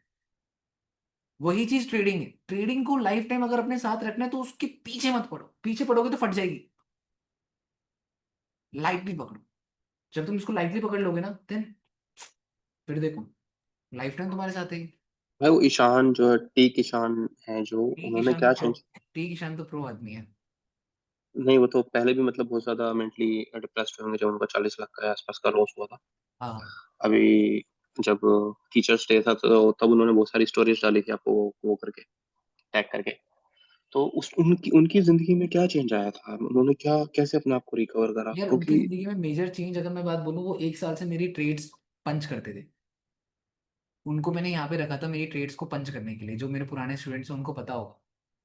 वही चीज ट्रेडिंग है। ट्रेडिंग को लाइफ टाइम अगर अपने साथ रखना है तो उसके पीछे मत पड़ो, पीछे पड़ोगे तो फट जाएगी। लाइटली पकड़ो। जब तुम इसको लाइटली पकड़ लोगे ना, देन फिर देखो लाइफ टाइम तुम्हारे साथ है। भाई वो ईशान जो है, टी किशान है जो, टी उन्होंने किशान क्या तो चेंज, टी किशान तो प्रो आदमी है। नहीं वो तो पहले भी मतलब बहुत ज्यादा मेंटली डिप्रेस्ड होंगे जब उनका 40 लाख के आसपास का लॉस हुआ था। हाँ अभी जब टीचर्स डे था तो तब उन्होंने बहुत सारी स्टोरीज डाली थी आपको वो करके, टैग करके। तो उस उनकी उनकी जिंदगी में क्या चेंज आया था, उन्होंने क्या कैसे अपने आप को रिकवर करा, यार उनकी क्योंकि जिंदगी में मेजर चेंज अगर मैं बात बोलूँ, वो 1 साल से मेरी ट्रेड्स पंच करते थे। उनको मैंने यहाँ पे रखा था मेरी ट्रेड्स को पंच करने के लिए। जो मेरे पुराने स्टूडेंट्स हैं उनको पता होगा,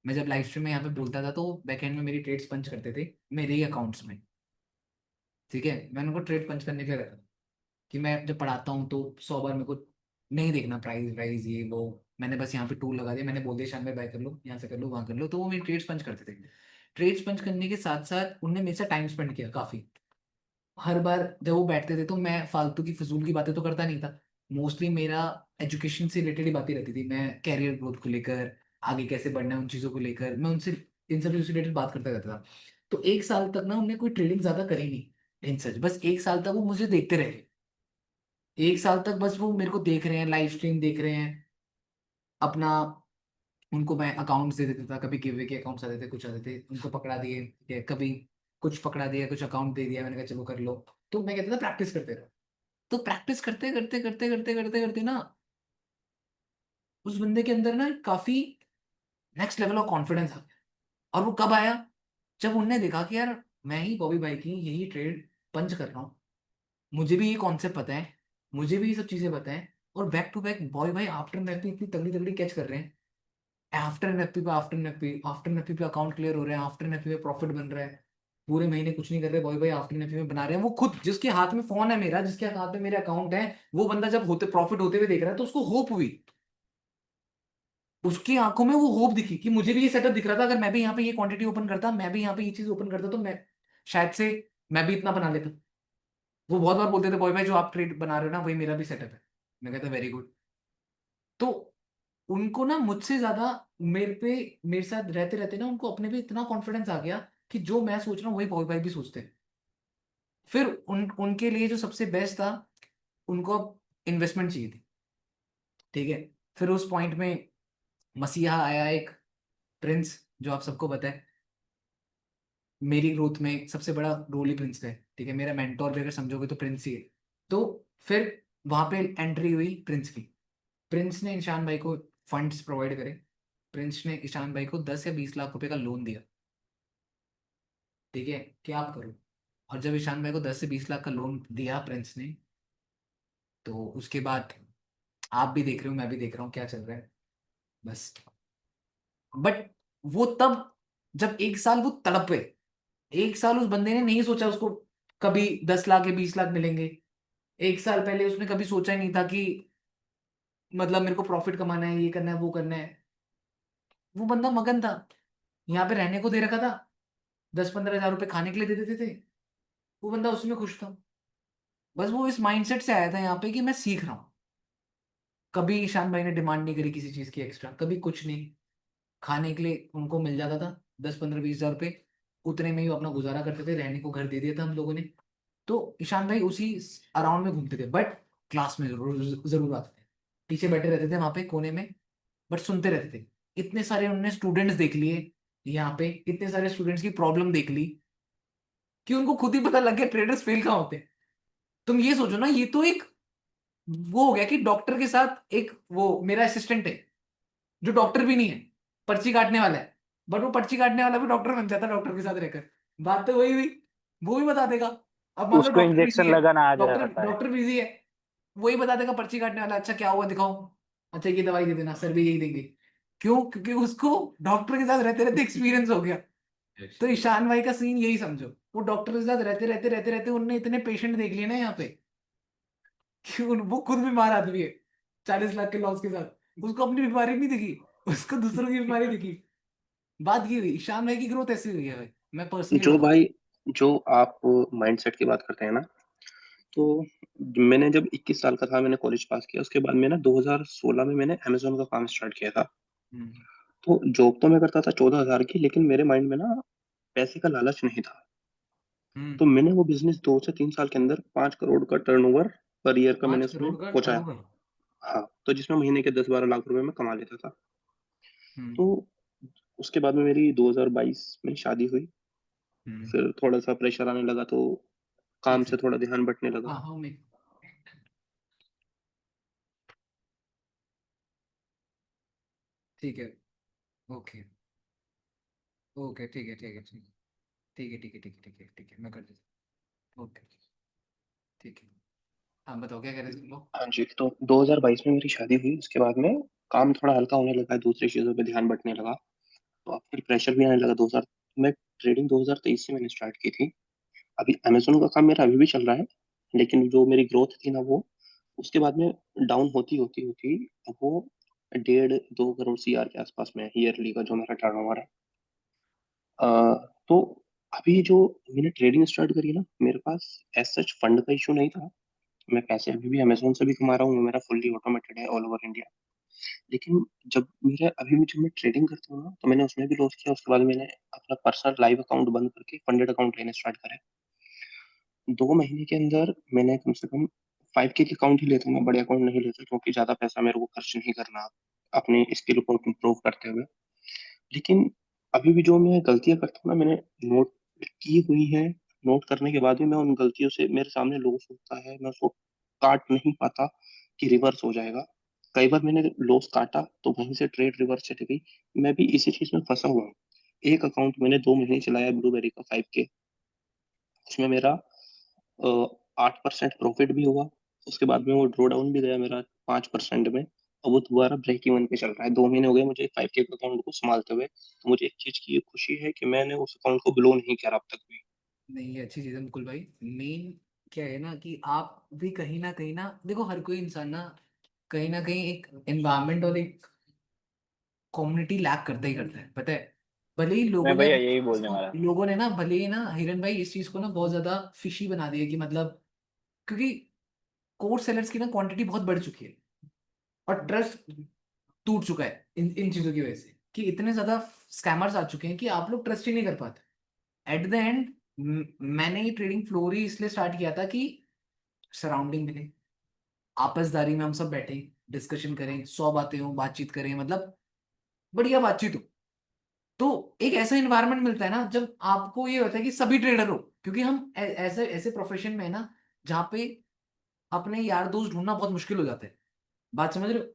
मैं जब लाइव स्ट्रीम में यहाँ पे बोलता था तो बैकएंड में मेरी ट्रेड्स पंच करते थे मेरे ही अकाउंट्स में। ठीक है, मैंने उनको ट्रेड पंच करने के लिए रखा था कि मैं जब पढ़ाता हूँ तो 100 बार मेरे को नहीं देखना प्राइस प्राइस ये वो। मैंने बस यहाँ पे टूल लगा दिया, मैंने बोल दिया शाम में बाय कर लो, यहाँ से कर लो, वहाँ कर लो, तो वो मेरी ट्रेड्स पंच करते थे। ट्रेड्स पंच करने के साथ साथ उनने मेरे से टाइम स्पेंड किया काफी। हर बार जब वो बैठते थे तो मैं फालतू की फिजूल की बातें तो करता नहीं था। मोस्टली मेरा एजुकेशन से रिलेटेड ही बातें रहती थी। मैं कैरियर ग्रोथ को लेकर, आगे कैसे बढ़ना है उन चीज़ों को लेकर मैं उनसे इन सब से रिलेटेड बात करता रहता था। तो 1 साल तक ना उनने कोई ट्रेडिंग ज्यादा करी नहीं इन सच, बस 1 साल तक वो मुझे देखते रहे। 1 साल तक बस वो मेरे को देख रहे हैं, लाइव स्ट्रीम देख रहे हैं अपना। उनको मैं अकाउंट्स दे देता था, कभी गिवे के अकाउंट्स आते थे, कुछ आते थे, उनको पकड़ा दिए, ठीक है, कभी कुछ पकड़ा दिया, कुछ अकाउंट दे दिया, मैंने कहा चलो कर लो। तो मैं कहता था प्रैक्टिस करते रहो। तो प्रैक्टिस करते करते करते करते करते करते ना उस बंदे के अंदर ना काफी नेक्स्ट लेवल ऑफ कॉन्फिडेंस आ गया। और वो कब आया, जब उनने देखा कि यार मैं ही बॉबी भाई की यही ट्रेड पंच कर रहा हूँ, मुझे भी ये कॉन्सेप्ट पता है, मुझे भी ये सब चीजें पता है, और बैक टू बैक बॉबी भाई आफ्टर एनएफपी इतनी तगड़ी तगड़ी कैच कर रहे हैं। आफ्टर एनएफपी पे आफ्टर एनएफपी आफ्टर एनएफपी पे अकाउंट क्लियर हो रहे हैं, आफ्टर एनएफपी पे प्रॉफिट बन रहा है। पूरे महीने कुछ नहीं कर रहे बॉय भाई, आफ्टर एनएफपी में बना रहे हैं। वो खुद जिसके हाथ में फोन है मेरा, जिसके हाथ में मेरे अकाउंट है, वो बंदा जब होते प्रॉफिट होते हुए देख रहा है तो उसको होप हुई। उसकी आंखों में वो होप दिखी कि मुझे भी ये सेटअप दिख रहा था, अगर मैं भी यहाँ पे ये क्वांटिटी ओपन करता, मैं भी यहाँ पे ये चीज ओपन करता, तो मैं शायद से मैं भी इतना बना लेता। वो बहुत बार बोलते थे बॉय भाई जो आप ट्रेड बना रहे हो ना वही मेरा भी सेटअप है। मैं कहता वेरी गुड। तो उनको ना मुझसे ज्यादा मेरे साथ रहते रहते ना उनको अपने पे इतना कॉन्फिडेंस आ गया कि जो मैं सोच रहा हूँ वही बॉय भाई भी सोचते हैं। फिर उनके लिए जो सबसे बेस्ट था, उनको अब इन्वेस्टमेंट चाहिए थी। ठीक है, फिर उस पॉइंट में मसीहा आया एक, प्रिंस, जो आप सबको पता है मेरी ग्रोथ में सबसे बड़ा रोल ही प्रिंस का है। ठीक है, मेरा मेंटोर भी अगर समझोगे तो प्रिंस ही है। तो फिर वहां पे एंट्री हुई प्रिंस की। प्रिंस ने ईशान भाई को फंड्स प्रोवाइड करे। प्रिंस ने ईशान भाई को 10 या 20 लाख रुपए का लोन दिया। ठीक है, कि आप करो। और जब ईशान भाई को 10 से 20 लाख का लोन दिया प्रिंस ने, तो उसके बाद आप भी देख रहे हो, मैं भी देख रहा हूँ क्या चल रहा है बस। बट वो तब, जब 1 साल वो तड़पे, 1 साल उस बंदे ने नहीं सोचा उसको कभी 10 लाख या 20 लाख मिलेंगे। 1 साल पहले उसने कभी सोचा ही नहीं था कि मतलब मेरे को प्रॉफिट कमाना है, ये करना है, वो करना है। वो बंदा मगन था, यहाँ पे रहने को दे रखा था, 10-15 हजार रुपए खाने के लिए दे देते थे, वो बंदा उसमें खुश था। बस वो इस माइंडसेट से आया था यहाँ पे कि मैं सीख रहा हूँ। कभी ईशान भाई ने डिमांड नहीं करी किसी चीज की एक्स्ट्रा, कभी कुछ नहीं। खाने के लिए उनको मिल जाता था 10-15-20 हजार रुपए, उतने में ही वो अपना गुजारा करते थे। रहने को घर दे दिया था हम लोगों ने। तो ईशान भाई उसी अराउंड में घूमते थे, बट क्लास में जरूर जरूर आते थे, पीछे बैठे रहते थे वहां पे कोने में, बट सुनते रहते थे। इतने सारे उन्होंने स्टूडेंट्स देख लिए यहाँ पे, इतने सारे स्टूडेंट्स की प्रॉब्लम देख ली कि उनको खुद ही पता लग गया ट्रेडर्स फेल कहाँ होते हैं। तुम ये सोचो ना, ये तो एक वो हो गया कि डॉक्टर के साथ एक वो मेरा असिस्टेंट है जो डॉक्टर भी नहीं है, पर्ची काटने वाला है, बट वो पर्ची काटने वाला भी डॉक्टर बन जाता है डॉक्टर के साथ रहकर। बात तो वही हुई, वो भी बता देगा। अब मान लो उसको डॉक्टर बिजी इंजेक्शन है, लगाना आ डॉक्टर जाता है। डॉक्टर बिजी है, वही बता देगा पर्ची काटने वाला, अच्छा क्या हुआ दिखाओ, अच्छा ये दवाई दे देना, सर भी यही देंगे। क्यों? क्योंकि उसको डॉक्टर के साथ रहते रहते एक्सपीरियंस हो गया। तो ईशान भाई का सीन यही समझो, वो डॉक्टर के साथ रहते रहते रहते रहते उनने इतने पेशेंट देख लिए ना यहाँ पे कि वो खुद बीमार आदमी है 40 लाख के लॉस के साथ, उसको अपनी बीमारी नहीं दिखी, उसको दूसरों की बीमारी दिखी। बात ये हुई, ईशान भाई की ग्रोथ ऐसी हुई है भाई, मैं पर्सनली जो बताऊं। भाई, जो आप माइंडसेट की बात करते हैं ना, तो मैंने जब 21 साल का था, मैंने कॉलेज पास किया, उसके बाद मैंने 2016 में मैंने अमेजोन का काम स्टार्ट किया था। हम्म तो जॉब तो मैं करता था 14 हजार की, लेकिन मेरे माइंड में ना पैसे का लालच नहीं था। हम्म तो मैंने वो बिजनेस 2 से 3 साल के अंदर 5 करोड़ का टर्नओवर पर ईयर का मैंने 5 उसमें करोड़ का पहुंचाया। टर्नओवर। हाँ, तो जिसमें महीने के 10-12 लाख रुपए मैं कमा लेता था। हम्म तो उसके बाद में मेरी 2022 में शादी हुई। हम्म फिर थोड़ा सा प्रेशर आने लगा, तो काम एक से सेकंड। थोड़ा ध्यान बंटने लगा। हाँ हाँ मैं ठीक है। ओके ओके ठीक है ठीक है ठीक है ठीक है ठीक है ठीक है ठीक है ठीक है मैं कर देता। ओके ठीक है। हाँ बताओ क्या कह रहे थे तुम लोग। हाँ जी, तो 2022 में मेरी शादी हुई। उसके बाद में काम थोड़ा हल्का होने लगा, दूसरी चीजों पे ध्यान बंटने लगा। तो अब फिर प्रेशर भी आने लगा। 2000 मैं ट्रेडिंग 2023 से मैंने स्टार्ट की थी। अभी अमेज़न का काम मेरा अभी भी चल रहा है, लेकिन जो मेरी ग्रोथ थी ना, वो उसके बाद में डाउन होती होती होती अब वो 1.5-2 करोड़ सीआर के आसपास में ईयरली का जो मेरा टर्नओवर है। अ, तो अभी जो मैंने ट्रेडिंग स्टार्ट करी ना, मेरे पास एज सच फंड का इशू नहीं था। मैं पैसे अभी भी अमेज़न से भी कमा रहा हूँ, मेरा फुल्ली ऑटोमेटेड है ऑल ओवर इंडिया। लेकिन जब मैं ट्रेडिंग करता हूँ ना, तो मैंने उसमें भी लॉस किया। उसके बाद मैंने अपना पर्सनल लाइव अकाउंट बंद करके फंडेड अकाउंट लेने स्टार्ट करे। 2 महीने के अंदर मैंने कम से कम 5K के अकाउंट ही लेता हूँ, मैं बड़े अकाउंट नहीं लेता, क्योंकि ज्यादा पैसा मेरे को खर्च नहीं करना अपनी स्किल को इम्प्रूव करते हुए। लेकिन अभी भी जो मैं गलतियां करता हूँ ना, मैंने नोट की हुई है। नोट करने के बाद भी मैं उन गलतियों से, मेरे सामने लॉस होता है, मैं उसको काट नहीं पाता कि रिवर्स हो जाएगा। कई बार मैंने लॉस काटा तो वहीं से ट्रेड रिवर्स चली गई। मैं भी इसी चीज में फंसा हुआ हूँ। एक अकाउंट मैंने 2 महीने चलाया, ब्लूबेरी का 5K। उसमें मेरा 8% प्रॉफिट भी हुआ। उसके बाद में वो ड्रॉ डाउन भी गया मेरा 5% में, और वो दोबारा ब्रेक इवन पे चल रहा है। 2 महीने हो गए मुझे 5K अकाउंट को संभालते हुए। तो मुझे एक चीज की ये खुशी है कि मैंने उस अकाउंट को ब्लो नहीं किया अब तक भी। नहीं ये अच्छी चीज़ है मुकुल भाई। मेन क्या है ना कि आप भी कहीं ना देखो हर कोई इंसान ना कहीं एक एनवायरनमेंट और एक कम्युनिटी लैक करता ही करता है पता है। भले ही मैं भैया यही बोलने वाला था। लोगों ने ना भले ही ना हिरन भाई इस चीज को ना बहुत ज्यादा फिशी बना दिया कि मतलब क्योंकि कोर सेलर्स की ना क्वांटिटी बहुत बढ़ चुकी है और ट्रस्ट टूट चुका है इन चीजों की वजह से कि इतने ज्यादा स्कैमर्स आ चुके हैं कि आप लोग ट्रस्ट ही नहीं कर पाते। एट द एंड मैंने ये ट्रेडिंग फ्लोर ही इसलिए स्टार्ट किया था कि सराउंडिंग मिले, आपसदारी में हम सब बैठे डिस्कशन करें, 100 बातें हो, बातचीत करें, मतलब बढ़िया बातचीत हो। तो एक ऐसा इन्वायरमेंट मिलता है ना जब आपको ये होता है कि सभी ट्रेडर हो, क्योंकि हम ऐसे ऐसे प्रोफेशन में है ना जहाँ पे अपने यार दोस्त ढूंढना बहुत मुश्किल हो जाता है। बात समझ रहे हो।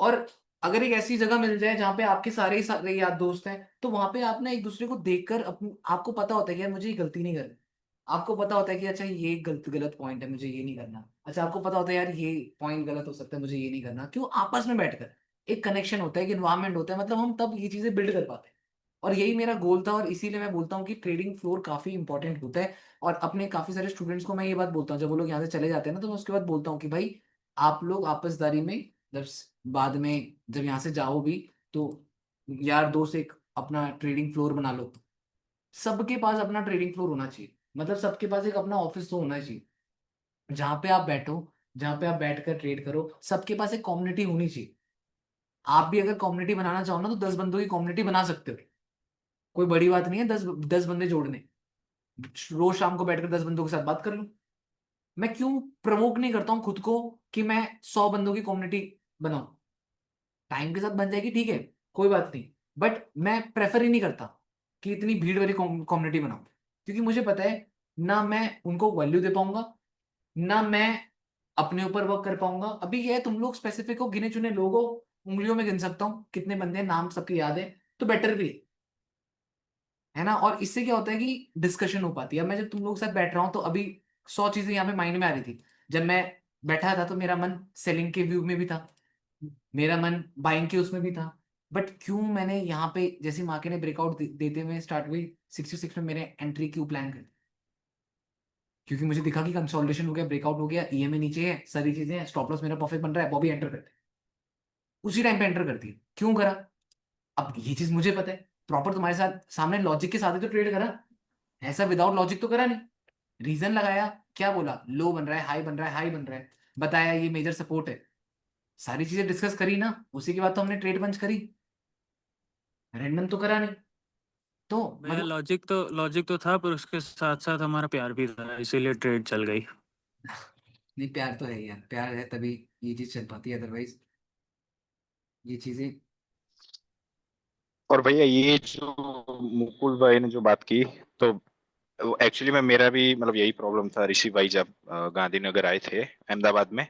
और अगर एक ऐसी जगह मिल जाए जहाँ पे आपके सारे ही सारे यार दोस्त हैं तो वहां पे आप ना एक दूसरे को देखकर आपको पता होता है कि यार मुझे ये गलती नहीं करनी। आपको पता होता है कि अच्छा ये गलत गलत पॉइंट है, मुझे ये नहीं करना। अच्छा आपको पता होता है यार ये पॉइंट गलत हो सकता है, मुझे ये नहीं करना। क्यों, आपस में बैठकर एक कनेक्शन होता है, एक इन्वायरमेंट होता है, मतलब हम तब ये चीजें बिल्ड कर पाते हैं। और यही मेरा गोल था और इसीलिए मैं बोलता हूँ कि ट्रेडिंग फ्लोर काफी इंपॉर्टेंट होता है। और अपने काफी सारे स्टूडेंट्स को मैं ये बात बोलता हूँ जब वो लोग यहाँ से चले जाते हैं ना, तो मैं उसके बाद बोलता हूँ कि भाई आप लोग आपसदारी में जब बाद में जब यहाँ से जाओ भी तो यार दोस्त एक अपना ट्रेडिंग फ्लोर बना लो। सबके पास अपना ट्रेडिंग फ्लोर होना चाहिए, मतलब सबके पास एक अपना ऑफिस तो होना चाहिए जहाँ पे आप बैठो, जहाँ पे आप बैठकर ट्रेड करो। सबके पास एक कम्युनिटी होनी चाहिए। आप भी अगर कम्युनिटी बनाना चाहो ना तो 10 बंदों की कम्युनिटी बना सकते हो। कोई बड़ी बात नहीं है 10 बंदे जोड़ने। रोज शाम को बैठकर 10 बंदों के साथ बात कर लो। मैं क्यों प्रवोक नहीं करता हूँ खुद को कि मैं 100 बंदों की कम्युनिटी बनाऊं। टाइम के साथ बन जाएगी ठीक है, कोई बात नहीं। बट मैं प्रेफर ही नहीं करता कि इतनी भीड़ वाली कम्युनिटी बनाऊं, क्योंकि मुझे पता है ना मैं उनको वैल्यू दे पाऊंगा, ना मैं अपने ऊपर वर्क कर पाऊंगा। अभी ये है, तुम लोग स्पेसिफिक हो, गिने चुने लोग हो, उंगलियों में गिन सकता हूँ कितने बंदे हैं, नाम सबके याद है। तो बेटर भी है ना। और इससे क्या होता है कि डिस्कशन हो पाती है। अब मैं जब तुम लोग के साथ बैठ रहा हूँ तो अभी 100 चीजें यहाँ पे माइंड में आ रही थी। जब मैं बैठा था तो मेरा मन सेलिंग के व्यू में भी था, मेरा मन बाइंग के उसमें भी था। बट क्यों मैंने यहाँ पे जैसे मार्केट ने ब्रेकआउट देते हुए स्टार्ट हुई 66 में, मैंने एंट्री क्यों प्लान कर, क्योंकि मुझे दिखा कि कंसोलिडेशन हो गया, ब्रेकआउट हो गया, ईएमए नीचे है, सारी चीजें हैं, स्टॉप लॉस मेरा परफेक्ट बन रहा है, बॉबी एंटर करते, उसी टाइम पे एंटर करती है। क्यों करा, अब ये चीज मुझे पता है। प्रॉपर तुम्हारे साथ सामने लॉजिक के साथ ही तो ट्रेड करा, ऐसा विदाउट लॉजिक तो करा नहीं। रीजन लगाया, क्या बोला, लो बन रहा है, हाई बन रहा है, हाई बन रहा है, बताया ये मेजर सपोर्ट है, सारी चीजें डिस्कस करी ना, उसी के बाद तो हमने ट्रेड पंच करी, रैंडम तो करा नहीं। तो भैया मतलब लॉजिक तो था, पर उसके साथ साथ हमारा प्यार भी था, इसीलिए ट्रेड चल गई। नहीं, प्यार तो है यार, प्यार है तभी ये चीज चल पाती है, अदरवाइज ये चीजें। और भैया ये जो मुकुल भाई ने जो बात की, तो एक्चुअली में मेरा भी मतलब यही प्रॉब्लम था ऋषि भाई, जब गांधीनगर आए थे अहमदाबाद में।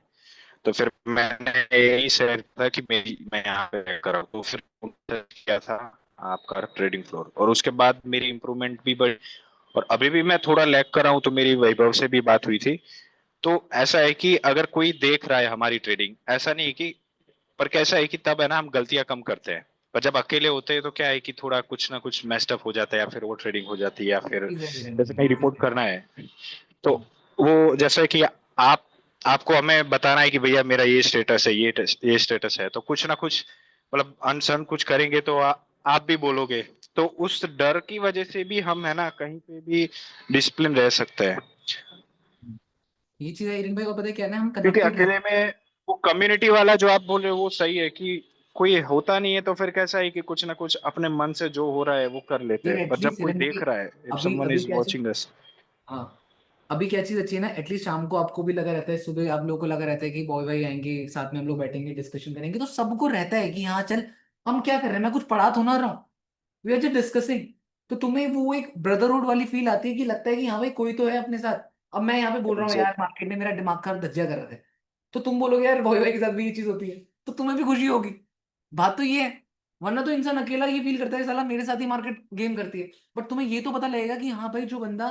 तो फिर मैंने यही सेट था कि मैं यहाँ पे करा, तो फिर उन्होंने किया था आपका ट्रेडिंग फ्लोर, और उसके बाद मेरी इम्प्रूवमेंट भी बढ़ी। और अभी भी मैं थोड़ा लैग कर रहा हूँ, तो मेरी वैभव से भी बात हुई थी। तो ऐसा है कि अगर कोई देख रहा है हमारी ट्रेडिंग, ऐसा नहीं है कि, पर कैसा है कि तब है ना हम गलतियां कम करते हैं। पर जब अकेले होते हैं तो क्या है कि थोड़ा कुछ ना कुछ मेस्ड अप हो जाता है, या फिर वो ट्रेडिंग हो जाती है, या फिर चीज है वीरेंद्र जैसे भाई, कहीं ये चीज रिपोर्ट है। करना है, तो वो जैसे कि आप आपको हमें बताना है कि भैया मेरा ये स्टेटस है, ये स्टेटस है, तो कुछ ना कुछ मतलब अनसन कुछ करेंगे तो आप भी बोलोगे। तो उस डर की वजह से भी हम है ना कहीं पे भी डिसिप्लिन रह सकते हैं। ये चीज है वीरेंद्र भाई, और पता है क्या है ना, हम क्योंकि कनेक्टेड अकेले रहते में वो कम्युनिटी वाला जो आप बोल रहे हो वो सही है कि कोई होता नहीं है, तो फिर कैसा है कि कुछ ना कुछ अपने मन से जो हो रहा है वो कर लेते हैं हैं। यार। पर जब एटलीस्ट कोई वीरेंद्र देख भाई, रहा है, इफ अभी समवन अभी इज क्या चीज, वाचिंग अस। हाँ, अभी क्या चीज अच्छी है ना, एटलीस्ट शाम को आपको भी लगा रहता है, सुबह आप लोगों को लगा रहता है कि बॉय भाई आएंगे, साथ में हम लोग बैठेंगे, डिस्कशन करेंगे, तो सबको रहता है कि हाँ चल, हम क्या कर रहे हैं, मैं कुछ पढ़ा तो ना रहा हूँ, वी आर जस्ट डिस्कसिंग। तो तुम्हें वो एक ब्रदरहुड वाली फील आती है कि लगता है कि हाँ भाई कोई तो है अपने साथ। अब मैं यहाँ पे बोल रहा हूँ यार, मार्केट में मेरा दिमाग खराब धज्जिया कर रहा है, तो तुम बोलोगे यार बॉय भाई के साथ भी ये चीज होती है, तो तुम्हें भी खुशी होगी। बात तो ये है, वरना तो इंसान अकेला ये फील करता है साला मेरे साथ ही मार्केट गेम करती है। बट तुम्हें ये तो पता लगेगा कि हाँ भाई, जो बंदा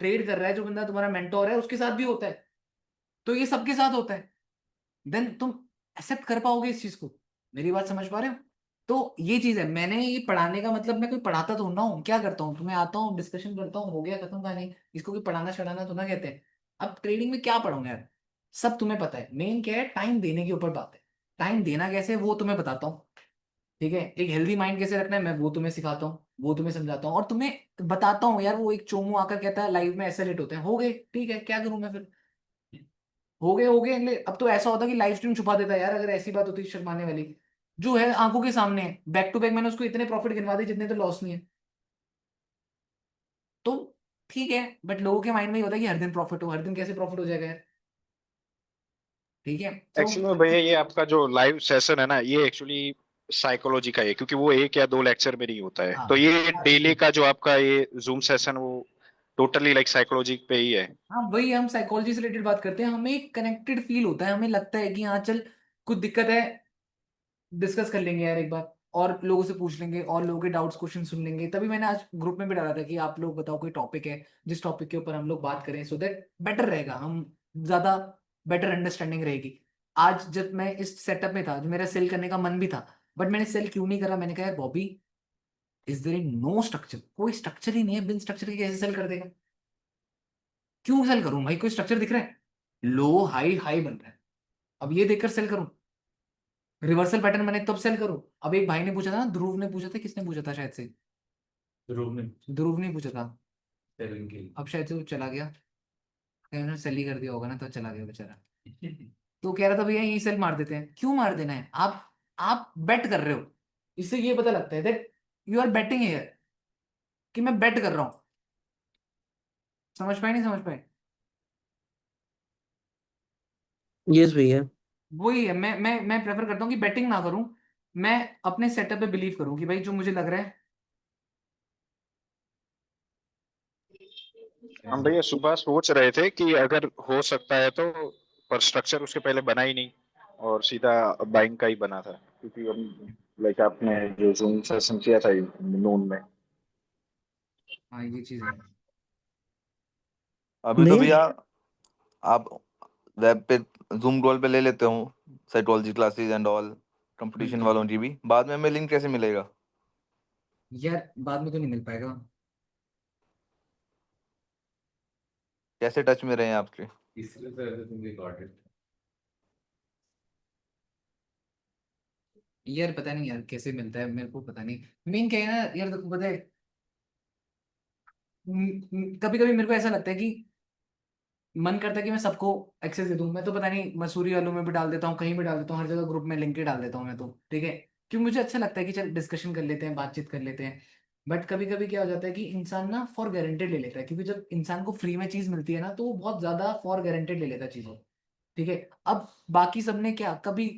ट्रेड कर रहा है, जो बंदा तुम्हारा मेंटोर है, उसके साथ भी होता है, तो ये सबके साथ होता है। देन तुम एक्सेप्ट कर पाओगे इस चीज को। मेरी बात समझ पा रहे हो? तो ये चीज है, मैंने ये पढ़ाने का मतलब, मैं कोई पढ़ाता तो ना हूँ, क्या करता हूँ, तुम्हें आता हूँ, डिस्कशन करता हूँ, हो गया, खत्म कहानी। इसको कोई पढ़ाना चढ़ाना तो ना कहते हैं। अब ट्रेडिंग में क्या पढ़ूंगा यार, सब तुम्हें पता है, मेन क्या है, टाइम देने के ऊपर बात है। टाइम देना कैसे है वो तुम्हें बताता हूँ, ठीक है। एक हेल्दी माइंड कैसे रखना है मैं वो तुम्हें सिखाता हूँ, वो तुम्हें समझाता हूँ, और तुम्हें बताता हूँ यार। वो एक चोमू आकर कहता है लाइव में ऐसे लेट होते हैं, हो गए, ठीक है, क्या करूं मैं फिर, हो गए अगले। अब तो ऐसा होता कि लाइव स्ट्रीम छुपा देता है यार, अगर ऐसी बात होती शर्माने वाली। जो है आंखों के सामने है, बैक टू बैक मैंने उसको इतने प्रॉफिट गिनवा दिए जितने तो लॉस नहीं है। तो ठीक है, बट लोगों के माइंड में ये होता है कि हर दिन प्रॉफिट हो, हर दिन कैसे प्रॉफिट हो जाएगा यार, ठीक है। तो एक्चुअली में भैया ये आपका जो लाइव सेशन है ना, ये एक्चुअली साइकोलॉजी का है, क्योंकि वो एक या दो लेक्चर में नहीं होता है। हाँ तो ये हाँ, डेली का जो आपका ये जूम सेशन, वो टोटली लाइक साइकोलॉजी पे ही है। हाँ वही, हम साइकोलॉजी से रिलेटेड बात करते हैं, हमें कनेक्टेड फील होता है, हमें लगता है कि हाँ चल, कुछ दिक्कत है, डिस्कस कर लेंगे यार एक बार, और लोगों से पूछ लेंगे, और लोगों के डाउट्स क्वेश्चन सुन लेंगे। तभी मैंने आज ग्रुप में भी डाला था कि आप लोग बताओ कोई टॉपिक है जिस टॉपिक के ऊपर हम लोग बात करें, सो दैट बेटर रहेगा, हम ज्यादा बेटर अंडरस्टैंडिंग रहेगी। आज जब मैं इस सेटअप में था, जो मेरा सेल करने का मन भी था, बट मैंने सेल क्यों नहीं करा, मैंने कहा यार Bobby, is there no structure, कोई स्ट्रक्चर ही नहीं है, बिन स्ट्रक्चर के कैसे सेल कर देगा, क्यों सेल करूं भाई, कोई स्ट्रक्चर दिख रहा है, लो हाई हाई बन रहा है, अब ये देखकर सेल करूं, रिवर्सल पैटर्न बने तब सेल करो। अब एक भाई ने पूछा था, ध्रुव ने पूछा था, किसने पूछा था शायद से, ध्रुव ने पूछा था, अब शायद से वो चला गया, उन्होंने सेल ही कर दिया होगा ना, तो चला गया बेचारा। तो कह रहा था भैया यही सेल मार देते हैं, क्यों मार देना है, आप बेट कर रहे हो, इससे ये पता लगता है that you are betting here, कि मैं बेट कर रहा हूं। समझ पाए, नहीं समझ पाए? यस भैया। वही है, मैं प्रेफर करता हूँ कि बेटिंग ना करूं, मैं अपने सेटअप पे बिलीव करूं कि भाई जो मुझे लग रहा है। हम भैया सुबह सोच रहे थे कि अगर हो सकता है तो, पर स्ट्रक्चर उसके पहले बना ही नहीं, और सीधा बाइंग का ही बना था, क्योंकि हम लाइक आपने जो जूम सेशन किया था नून में। हाँ ये चीज है। अभी तो भैया भैया आप वेब पे जूम कॉल पे ले लेते हो psychology classes and all, competition वालों की भी, बाद में हमें लिंक कैसे मिलेगा? यार बाद में तो नहीं मिल पाएगा। कैसे टच में रहे हैं आपके? यार पता नहीं यार कैसे मिलता है, मेरे को पता नहीं। मेन क्या है ना यार, देखो पता है, कभी कभी मेरे को ऐसा लगता है कि मन करता है कि मैं सबको एक्सेस दे दूं। मैं तो पता नहीं मसूरी वालों में भी डाल देता हूँ, कहीं भी डाल देता हूँ, हर जगह ग्रुप में लिंक ही डाल देता हूँ मैं तो, ठीक है। क्योंकि मुझे अच्छा लगता है कि चल डिस्कशन कर लेते हैं, बातचीत कर लेते हैं। बट कभी कभी क्या हो जाता है कि इंसान ना फॉर गारंटेड ले लेता है, क्योंकि जब इंसान को फ्री में चीज मिलती है ना, तो वो बहुत ज्यादा फॉर गारंटेड ले लेता है चीजों। ठीक है। अब बाकी सबने क्या कभी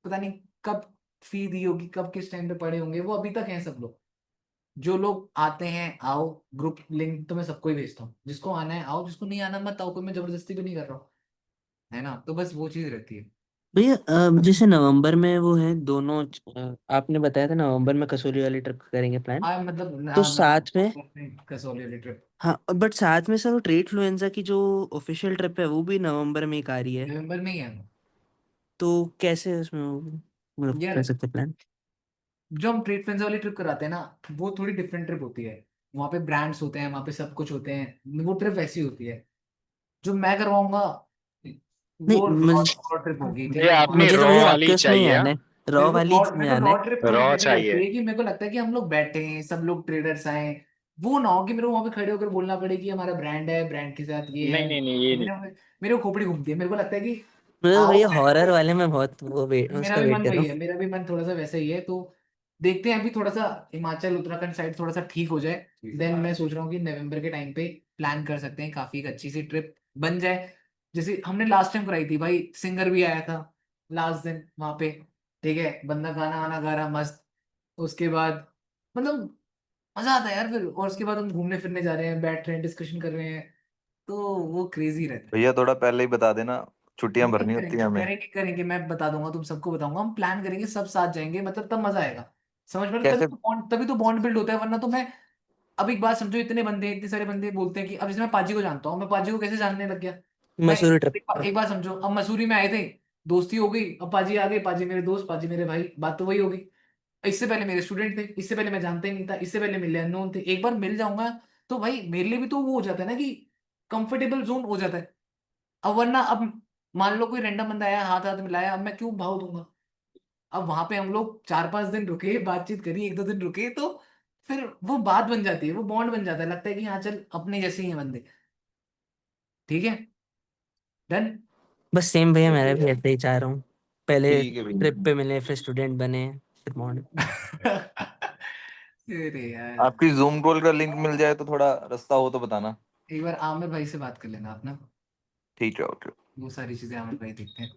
पता नहीं कब फी दी होगी, कब किस टाइम पे पढ़े होंगे, वो अभी तक हैं सब लोग। जो लोग आते हैं आओ, ग्रुप लिंक तो मैं सबको ही भेजता हूँ, जिसको आना है आओ, जिसको नहीं आना मत आओ, कोई मैं जबरदस्ती भी नहीं कर रहा हूँ, है ना। तो बस वो चीज रहती है। भैया जैसे नवंबर में वो है दोनों, आपने बताया था नवंबर में कसौली वाली ट्रिप करेंगे प्लान। हाँ मतलब तो हाँ साथ में, कसौली वाली ट्रिप हाँ बट साथ में सर वो ट्रेड फ्लुएंजा की जो ऑफिशियल ट्रिप है वो भी नवंबर में एक आ रही है। नवंबर में ही है। तो कैसे उसमें मतलब यार कर सकते हैं प्लान? जो हम ट्रेड फ्रेंड्स वाली ट्रिप कराते हैं ना, वो थोड़ी डिफरेंट ट्रिप होती है। वहाँ पे ब्रांड्स होते हैं, वहाँ पे सब कुछ होते हैं, वो ट्रिप वैसी होती है। जो मैं करवाऊंगा नहीं वो मुझे रॉ ट्रिप होगी, ठीक ये है। अपनी मुझे तो रॉ भैया वाली आपके उसमें ही चाहिए, आना हाँ? है, रॉ वाली में मेरे को आना रॉ है। ट्रिप थोड़ी रॉ बेटर लगती चाहिए। है कि मेरे को लगता है कि हम लोग बैठे हैं, सब लोग ट्रेडर्स आए, वो ना हो कि मेरे को वहां पे खड़े होकर बोलना पड़े कि हमारा ब्रांड है, ब्रांड के साथ ये है। नहीं नहीं नहीं, ये नहीं। मेरे मेरे को खोपड़ी घूमती है, मेरे को लगता है कि मुझे तो आओ भैया हॉरर बैठो। वाले में बहुत वो मेरा उसका भी वेट मन कर रहा वही है, हूँ। मेरा भी मन थोड़ा सा वैसा ही है। तो देखते हैं अभी थोड़ा सा हिमाचल उत्तराखंड साइड थोड़ा सा ठीक हो जाए, देन मैं सोच रहा हूँ कि नवंबर के टाइम पे प्लान कर सकते हैं, काफी एक अच्छी सी ट्रिप बन जाए। जैसे हमने लास्ट टाइम कराई थी भाई, सिंगर भी आया था लास्ट दिन वहां पे, ठीक है, बंदा गाना वाना गा रहा मस्त। उसके बाद मतलब मजा आता है यार फिर, और उसके बाद हम घूमने फिरने जा रहे हैं, बैठ रहे हैं, डिस्कशन कर रहे हैं, तो वो क्रेजी रहता है। भैया थोड़ा पहले ही बता देना, छुट्टियां नहीं भरनी होती करेंगे हैं हमें। करेंगे करेंगे, मैं बता दूंगा, तुम सबको बताऊंगा, हम प्लान करेंगे, सब साथ जाएंगे, मतलब तब मजा आएगा। समझ में कैसे? तभी तो बॉन्ड बिल्ड होता है, वरना तो मैं अब एक बात समझो, इतने बंदे इतने सारे बंदे बोलते हैं कि अब जैसे मैं पाजी को जानता हूँ, मैं पाजी को कैसे जानने लग गया। मैं मसूरी ट्रिप। एक बात समझो, अब मसूरी में आए थे, दोस्ती हो गई, अब पाजी आ गए, पाजी मेरे दोस्त, पाजी मेरे भाई, बात तो वही होगी। इससे पहले मेरे स्टूडेंट थे, इससे पहले मैं जानता ही नहीं था, इससे पहले मिले अननोन थे, एक बार मिल जाऊंगा तो भाई मेरे लिए भी तो वो हो जाता है ना कि कंफर्टेबल जोन हो जाता है। अब वरना अब मान लो कोई रैंडम बंदा आया, हाथ हाथ मिलाया, अब मैं क्यों भाव दूंगा। अब वहां पे हम लोग 4-5 दिन रुके, बातचीत करी, 1-2 दिन रुके, तो फिर वो बात बन जाती है, वो बॉन्ड बन जाता है, लगता है कि हाँ चल अपने जैसे ही हैं बंदे, ठीक है, डन। बस सेम भैया, मैं भी ऐसे ही चाह रहा हूँ। पहले ठीक है भैया। ट्रिप पे मिले, फिर स्टूडेंट बने, फिर बॉन्ड। अरे यार, आपकी जूम कॉल का लिंक मिल जाए तो थोड़ा रास्ता हो तो बताना। एक बार आमिर भाई से बात कर लेना आप ना, ठीक है, ओके। वो सारी चीजें आमिर भाई देखते हैं,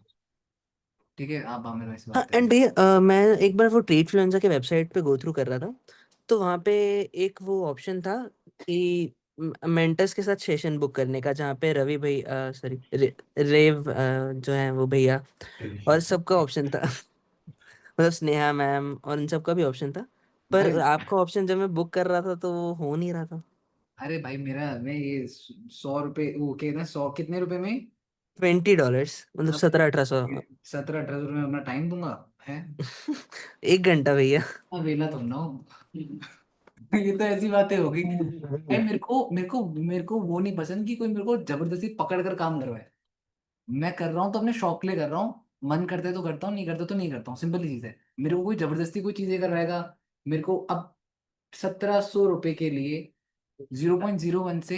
ठीक है, आप आमिर भाई से हाँ बात कर एंड लेना। भैया मैं एक बार वो ट्रेड फ्लुएंजा के वेबसाइट पे गो थ्रू कर रहा था, तो वहाँ पे एक वो ऑप्शन था कि मेंटर्स के साथ सेशन बुक करने का, जहाँ पे रवि भाई सॉरी रेव जो है वो भैया और सबका ऑप्शन था। मतलब स्नेहा मैम और इन सबका भी ऑप्शन था, पर भाई आपका ऑप्शन जब मैं बुक कर रहा था तो वो हो नहीं रहा था। अरे भाई मेरा मैं ये 100 रुपए वो के ना, 100 कितने रुपए में, $20, मतलब अब 1700-1800। 17-18 रुपए में अपना टाइम दूंगा है। 1 घंटा भैया। हाँ वेला तुम ना हो। ये तो ऐसी बातें होगी भाई, मेरे को वो नहीं पसंद कि कोई मेरे को जबरदस्ती पकड़ कर काम करवाए। मैं कर रहा हूँ तो अपने शौक के लिए कर रहा हूँ, मन करता है तो करता हूँ, नहीं करता तो नहीं करता हूँ, सिंपल सी चीज है। मेरे को कोई जबरदस्ती कोई चीजें करवाएगा, मेरे को अब 1700 रुपए के लिए 0.01 से,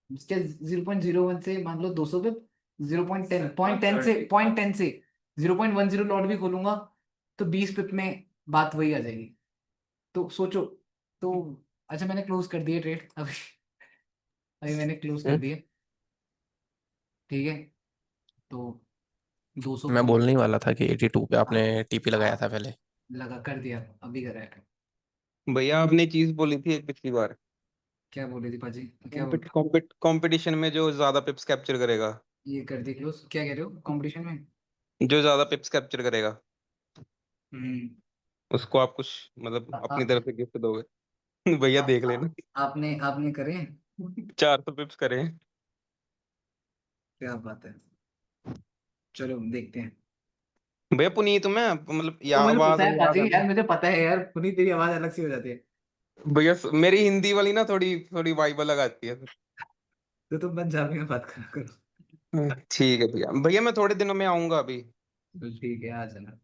क्या 0.01 से मान लो 200 पे, 0.10 पॉइंट टेन से 0.10 लॉट भी खोलूंगा, तो 20 पिप में बात वही आ जाएगी। तो सोचो। तो अच्छा मैंने क्लोज कर दिए ट्रेड अभी, अभी मैंने क्लोज कर हैं? दिए, ठीक है। तो 200 मैं पॉइंट बोलने ही वाला था कि 82 पे आपने टीपी लगाया था पहले। लगा कर दिया, अभी करा है। भैया आपने चीज बोली थी एक पिछली बार, क्या बोली थी पाजी, क्या बोल, कंपटीशन में जो ज्यादा पिप्स कैप्चर करेगा, ये कर दी क्लोज, क्या कह रहे हो कंपटीशन में। जो ज्यादा पिप्स कैप्चर करेगा, हम्म। उसको आप कुछ मतलब आ, अपनी आ, तरफ से गिफ्ट दोगे। भैया देख लेना। आपने आपने करे, 400 पिप्स करें। क्या बात है, चलो देखते हैं। भैया पुनीत में मतलब या तो मुझे आवाज पता है याद पाजी, है यार ना। मुझे पता है यार, पुनीत तेरी आवाज अलग सी हो जाती है। भैया मेरी हिंदी वाली ना थोड़ी थोड़ी वाइब अलग आती है। तो तुम पंजाबी में बात करा करो। ठीक है भैया, भैया मैं थोड़े दिनों में आऊंगा अभी। तो ठीक है, आ जाना।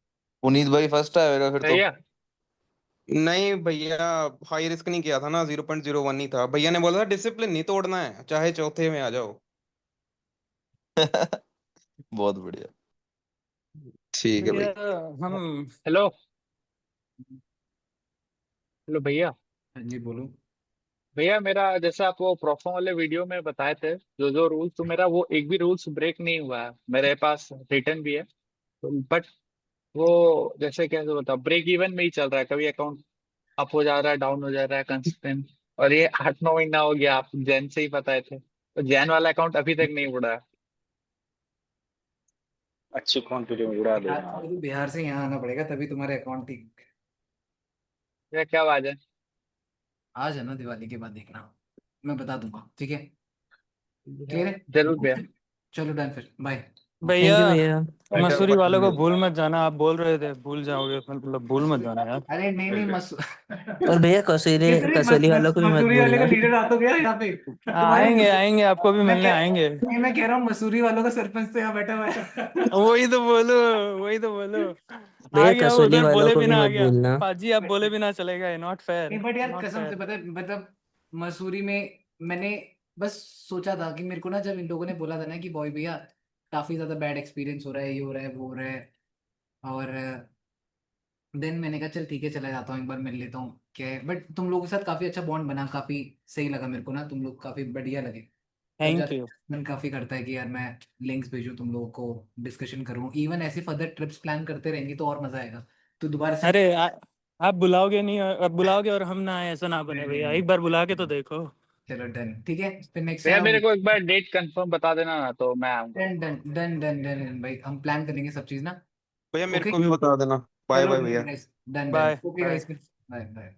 पुनीत भाई फर्स्ट आएगा फिर तो। भैया नहीं भैया, हाई रिस्क नहीं किया था ना, 0.01 ही था। भैया ने बोला था डिसिप्लिन नहीं तोड़ना है, चाहे चौथे में आ जाओ। बहुत बढ़िया। ठीक है भैया भैया। हम हेलो हेलो भैया, हाँ जी बोलो। भैया मेरा जैसे आप वो प्रोफॉर्म वाले वीडियो में बताए थे जो जो रूल्स, तो मेरा वो एक भी रूल्स ब्रेक नहीं हुआ है, मेरे पास रिटर्न भी है। बट वो जैसे कैसे बता, ब्रेक इवन में ही चल रहा है, कभी अकाउंट अप हो जा रहा है, डाउन हो जा रहा है कंसिस्टेंट। और ये 8-9 महीना हो गया, आप जैन से ही बताए थे, तो जैन वाला अकाउंट अभी तक नहीं उड़ा है। अच्छी क्वांटिटी में उड़ा देना आप। बिहार बिहार से यहाँ आना पड़ेगा तभी तुम्हारे अकाउंट ठीक। भैया क्या बात है? आ जाना दिवाली के बाद देखना, मैं बता दूंगा, ठीक है? भैया, क्लियर है? जरूर भैया। चलो डन फिर, बाय। थैंक भैया यू भैया। मसूरी वालों को भूल मत जाना, आप बोल रहे थे भूल जाओगे, मतलब भूल मत जाना यार। अरे नहीं नहीं और भैया कसौली वालों को भी मत मसूरी वाले का भूलना। लीडर आ तो गया यहाँ पे तुम्हारे। आएंगे आएंगे, आपको भी मैं मिलने कह आएंगे। नहीं, मैं कह रहा हूँ मसूरी वालों का सरपंच तो यहाँ बैठा हुआ है। वही तो बोलो, वही तो बोलो। आ भैया गया कसौली उधर, वालों बोले को भी बिना आ मत गया। भूलना। पाजी आप बोले बिना चले गए, नॉट फेयर, नहीं बट यार नॉट कसम से फेयर। पता है, मतलब मसूरी में मैंने बस सोचा था कि मेरे को ना, जब इन लोगों ने बोला था ना कि बॉय भैया काफी ज्यादा बैड एक्सपीरियंस हो रहा है, ये हो रहा है वो हो रहा है, और देन मैंने कहा चल ठीक है चला जाता हूँ, एक बार मिल लेता हूँ क्या है। बट तुम लोगों के साथ काफी अच्छा बॉन्ड बना, काफी सही लगा मेरे को ना, तुम लोग काफी बढ़िया लगे। तब थैंक जाके यू। मन काफी करता है कि यार मैं लिंक्स भेजूं तुम लोगों को, डिस्कशन करूं, इवन ऐसे फर्दर ट्रिप्स प्लान करते रहेंगे तो और मजा आएगा। तो दोबारा से अरे आप बुलाओगे नहीं, आप बुलाओगे और हम ना आए, ऐसा ना बने भैया, एक बार बुला के तो देखो। चलो डन, ठीक है, फिर नेक्स्ट भैया टाइम मेरे को एक बार डेट कंफर्म बता देना ना, तो मैं आऊंगा। Done done done done done भाई, हम प्लान करेंगे सब चीज ना। भैया मेरे ओके को भी बता देना। बाय चलो बाय भैया। Done done, bye okay bye. Guys, bye bye.